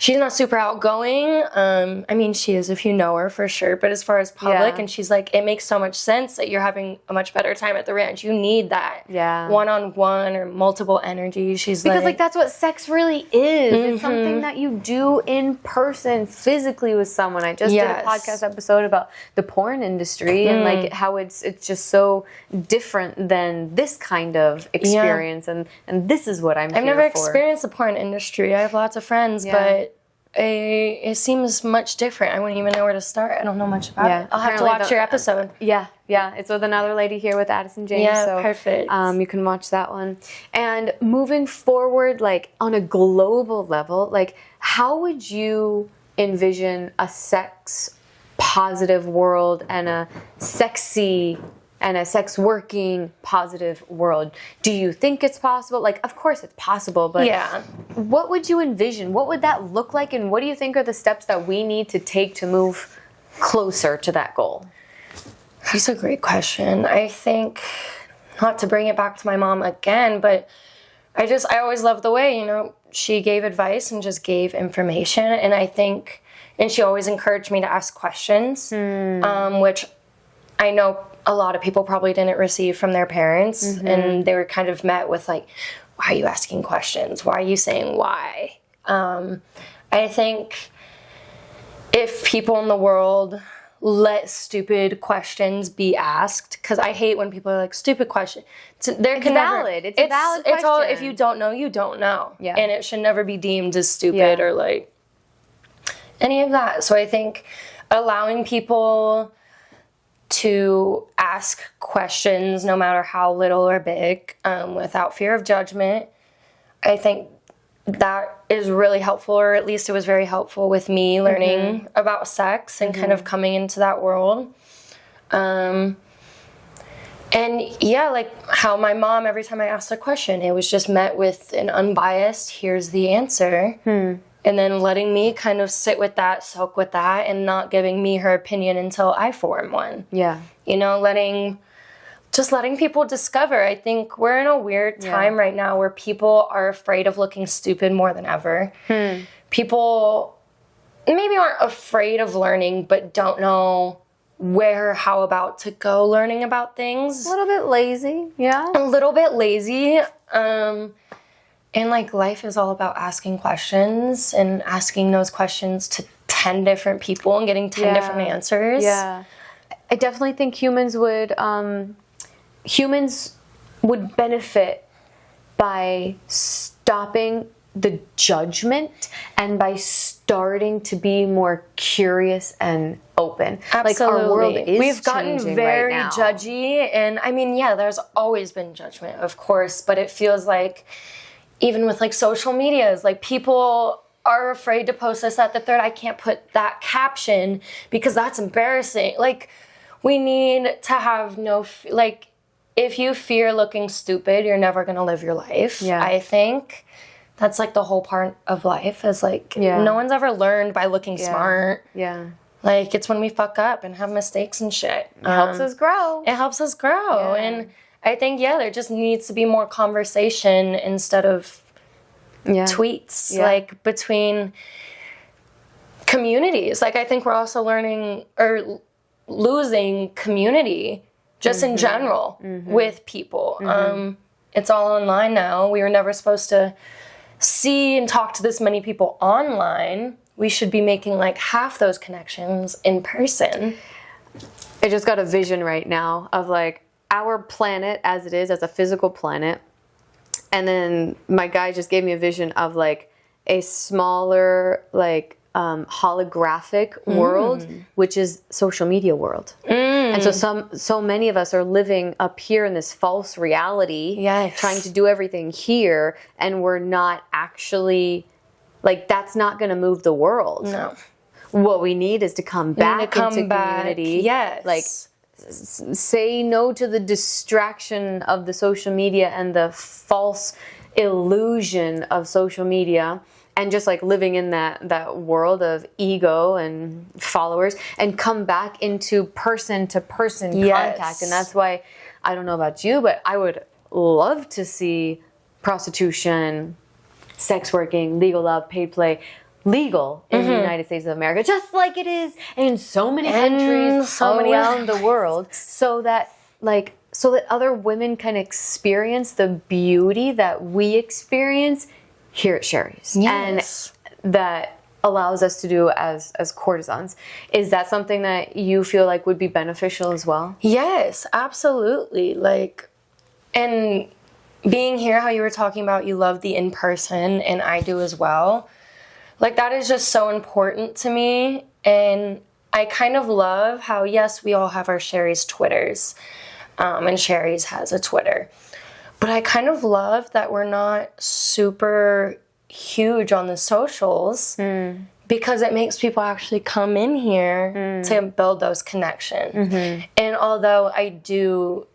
she's not super outgoing. I mean, she is if you know her for sure, but as far as public, and she's like, it makes so much sense that you're having a much better time at the ranch. You need that one-on-one or multiple energy. Because like that's what sex really is. It's something that you do in person, physically with someone. I just did a podcast episode about the porn industry and like how it's just so different than this kind of experience. And this is what I've never experienced the porn industry. I have lots of friends, but it seems much different. I wouldn't even know where to start. I don't know much about it. I'll have to watch your episode. Yeah, it's with another lady here with Addison James. Yeah, so, perfect. You can watch that one. And moving forward, like on a global level, like how would you envision a sex positive world and a sexy and a sex working positive world? Do you think it's possible? Like, of course it's possible, but what would you envision? What would that look like? And what do you think are the steps that we need to take to move closer to that goal? That's a great question. I think, not to bring it back to my mom again, but I always loved the way, she gave advice and just gave information. And I think, and she always encouraged me to ask questions, which I know a lot of people probably didn't receive from their parents, and they were kind of met with like, why are you asking questions? Why are you saying why? I think if people in the world let stupid questions be asked, because I hate when people are like, stupid question. It's a valid question. It's all, if you don't know, you don't know. Yeah. And it should never be deemed as stupid or like any of that. So I think allowing people to ask questions, no matter how little or big, without fear of judgment, I think that is really helpful, or at least it was very helpful with me learning about sex and kind of coming into that world. And like how my mom, every time I asked a question, it was just met with an unbiased, here's the answer. And then letting me kind of sit with that, soak with that, and not giving me her opinion until I form one. Yeah. Letting people discover. I think we're in a weird time right now where people are afraid of looking stupid more than ever. People maybe aren't afraid of learning, but don't know where or how about to go learning about things. A little bit lazy, A little bit lazy. And like life is all about asking questions and asking those questions to 10 different people and getting 10 different answers. Yeah. I definitely think humans would benefit by stopping the judgment and by starting to be more curious and open. Absolutely. Like our world is We've gotten very right now. judgy, and I mean, there's always been judgment, of course, but it feels like even with like social medias, like people are afraid to post this, that, the third. I can't put that caption because that's embarrassing. Like we need to have if you fear looking stupid, you're never going to live your life. I think that's like the whole part of life is like, no one's ever learned by looking smart. Like it's when we fuck up and have mistakes and shit. It helps us grow. It helps us grow. And I think, there just needs to be more conversation instead of tweets, like between communities. Like I think we're also learning or losing community just in general with people. It's all online now. We were never supposed to see and talk to this many people online. We should be making like half those connections in person. I just got a vision right now of like our planet as it is, as a physical planet. And then my guy just gave me a vision of like a smaller, like holographic world, which is social media world. And so many of us are living up here in this false reality, trying to do everything here, and we're not actually, like, that's not going to move the world. No. What we need is to come back into community. Yes. Like, say no to the distraction of the social media and the false illusion of social media, and just like living in that world of ego and followers, and come back into person-to-person contact. And that's why, I don't know about you, but I would love to see prostitution, sex working, legal love, paid play, legal in the United States of America, just like it is in so many countries around the world, so that other women can experience the beauty that we experience here at Sherry's. Yes. And that allows us to do as courtesans. Is that something that you feel like would be beneficial as well? Yes, absolutely. Like, and being here, how you were talking about you love the in-person, and I do as well. Like, that is just so important to me. And I kind of love how, yes, we all have our Sherry's Twitters, and Sherry's has a Twitter. But I kind of love that we're not super huge on the socials, because it makes people actually come in here to build those connections. And although I do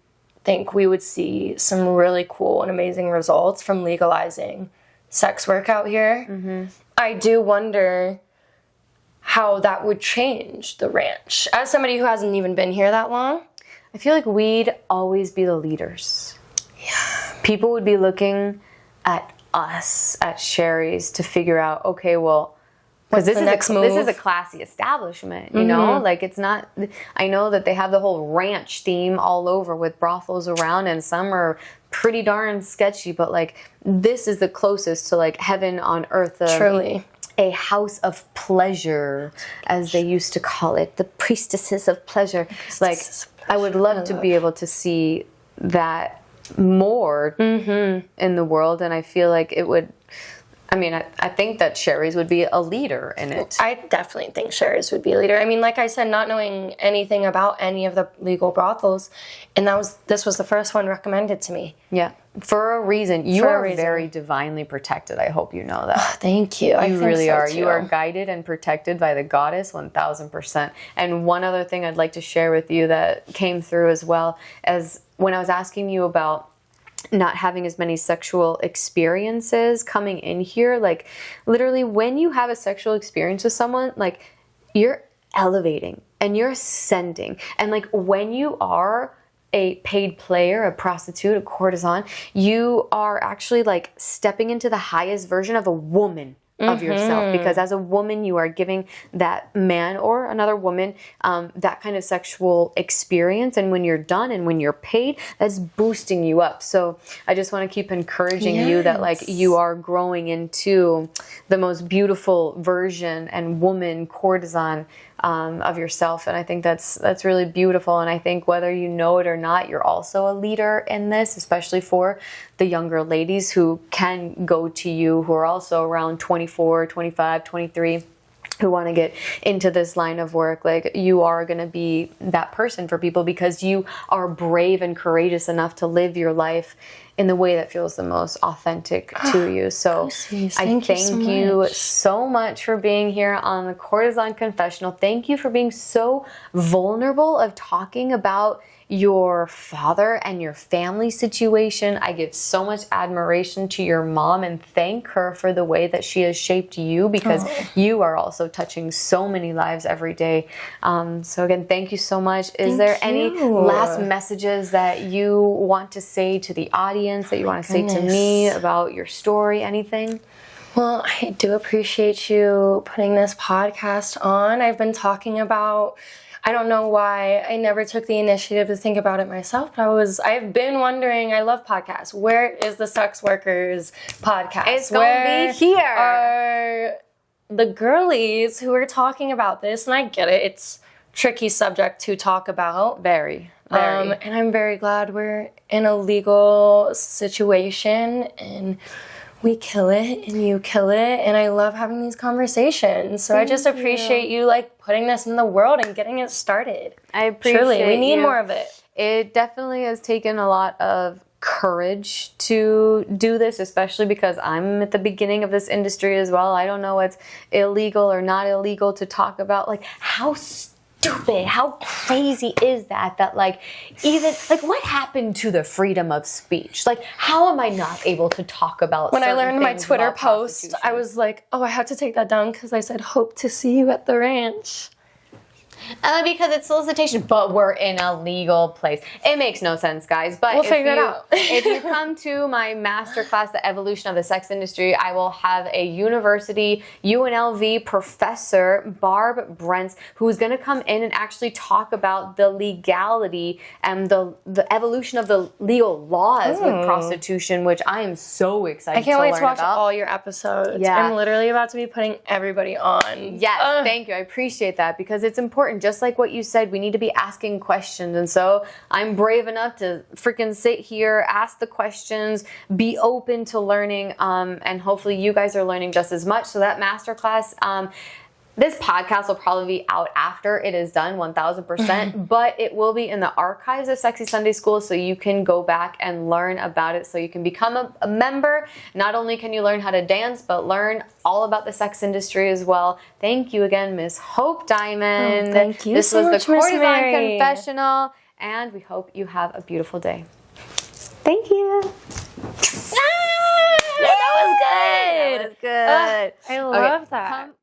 think we would see some really cool and amazing results from legalizing sex work out here, I do wonder how that would change the ranch. As somebody who hasn't even been here that long, I feel like we'd always be the leaders. Yeah. People would be looking at us at Sherry's to figure out, okay, well, because this is a classy establishment, you know? Like, it's not, I know that they have the whole ranch theme all over with brothels around, and some are pretty darn sketchy, but like, this is the closest to like heaven on earth. Truly. A house of pleasure, as they used to call it, the priestesses of pleasure. Like, I would love to be able to see that more in the world, and I feel like it would, I mean, I think that Sherry's would be a leader in it. I definitely think Sherry's would be a leader. I mean, like I said, not knowing anything about any of the legal brothels, and this was the first one recommended to me. Yeah, for a reason. You are very divinely protected. I hope you know that. Thank you. You really are. You are guided and protected by the goddess 1000%. And one other thing I'd like to share with you that came through as well, as when I was asking you about not having as many sexual experiences coming in here, like, literally when you have a sexual experience with someone, like, you're elevating and you're ascending. And like, when you are a paid player, a prostitute, a courtesan, you are actually like stepping into the highest version of a woman of yourself, because as a woman you are giving that man or another woman that kind of sexual experience, and when you're done and when you're paid, that's boosting you up. So I just want to keep encouraging you that like you are growing into the most beautiful version and woman courtesan of yourself, and I think that's really beautiful. And I think whether you know it or not, you're also a leader in this, especially for the younger ladies who can go to you, who are also around 24, 25, 23, who want to get into this line of work. Like, you are going to be that person for people because you are brave and courageous enough to live your life in the way that feels the most authentic to you. So I thank you so much for being here on the Courtesan Confessional. Thank you for being so vulnerable of talking about your father and your family situation. I give so much admiration to your mom and thank her for the way that she has shaped you, because you are also touching so many lives every day. So again, thank you so much. Is there any last messages that you want to say to the audience, that you want to say to me about your story, anything? Well, I do appreciate you putting this podcast on. I've been talking about, I don't know why I never took the initiative to think about it myself, but I've been wondering, I love podcasts. Where is the Sex Workers podcast? It's going to be here. Are the girlies who are talking about this? And I get it. It's a tricky subject to talk about. Very. And I'm very glad we're in a legal situation and we kill it and you kill it, and I love having these conversations. So I just appreciate you like putting this in the world and getting it started. I appreciate Truly, we need more of it. It definitely has taken a lot of courage to do this, especially because I'm at the beginning of this industry as well. I don't know what's illegal or not illegal to talk about. Like, how stupid, how crazy is that like, even like, what happened to the freedom of speech? Like, how am I not able to talk about when I certain learned my things Twitter about post, prostitution? I was like, oh, I had to take that down because I said, hope to see you at the ranch. Because it's solicitation, but we're in a legal place. It makes no sense, guys. But We'll figure it out. if you come to my masterclass, The Evolution of the Sex Industry, I will have a university UNLV professor, Barb Brentz, who's going to come in and actually talk about the legality and the evolution of the legal laws with prostitution, which I am so excited I can't wait to watch about. all your episodes. Yeah. I'm literally about to be putting everybody on. Yes, thank you. I appreciate that because it's important. Just like what you said, we need to be asking questions. And so I'm brave enough to freaking sit here, ask the questions, be open to learning, and hopefully you guys are learning just as much. So that masterclass, this podcast will probably be out after it is done, 1000%, but it will be in the archives of Sexy Sunday School, so you can go back and learn about it, so you can become a member. Not only can you learn how to dance, but learn all about the sex industry as well. Thank you again, Miss Hope Diamond. Thank you This so was much, the Miss Courtesan Mary. Confessional, and we hope you have a beautiful day. Thank you. That was good. That was good. I love that. Come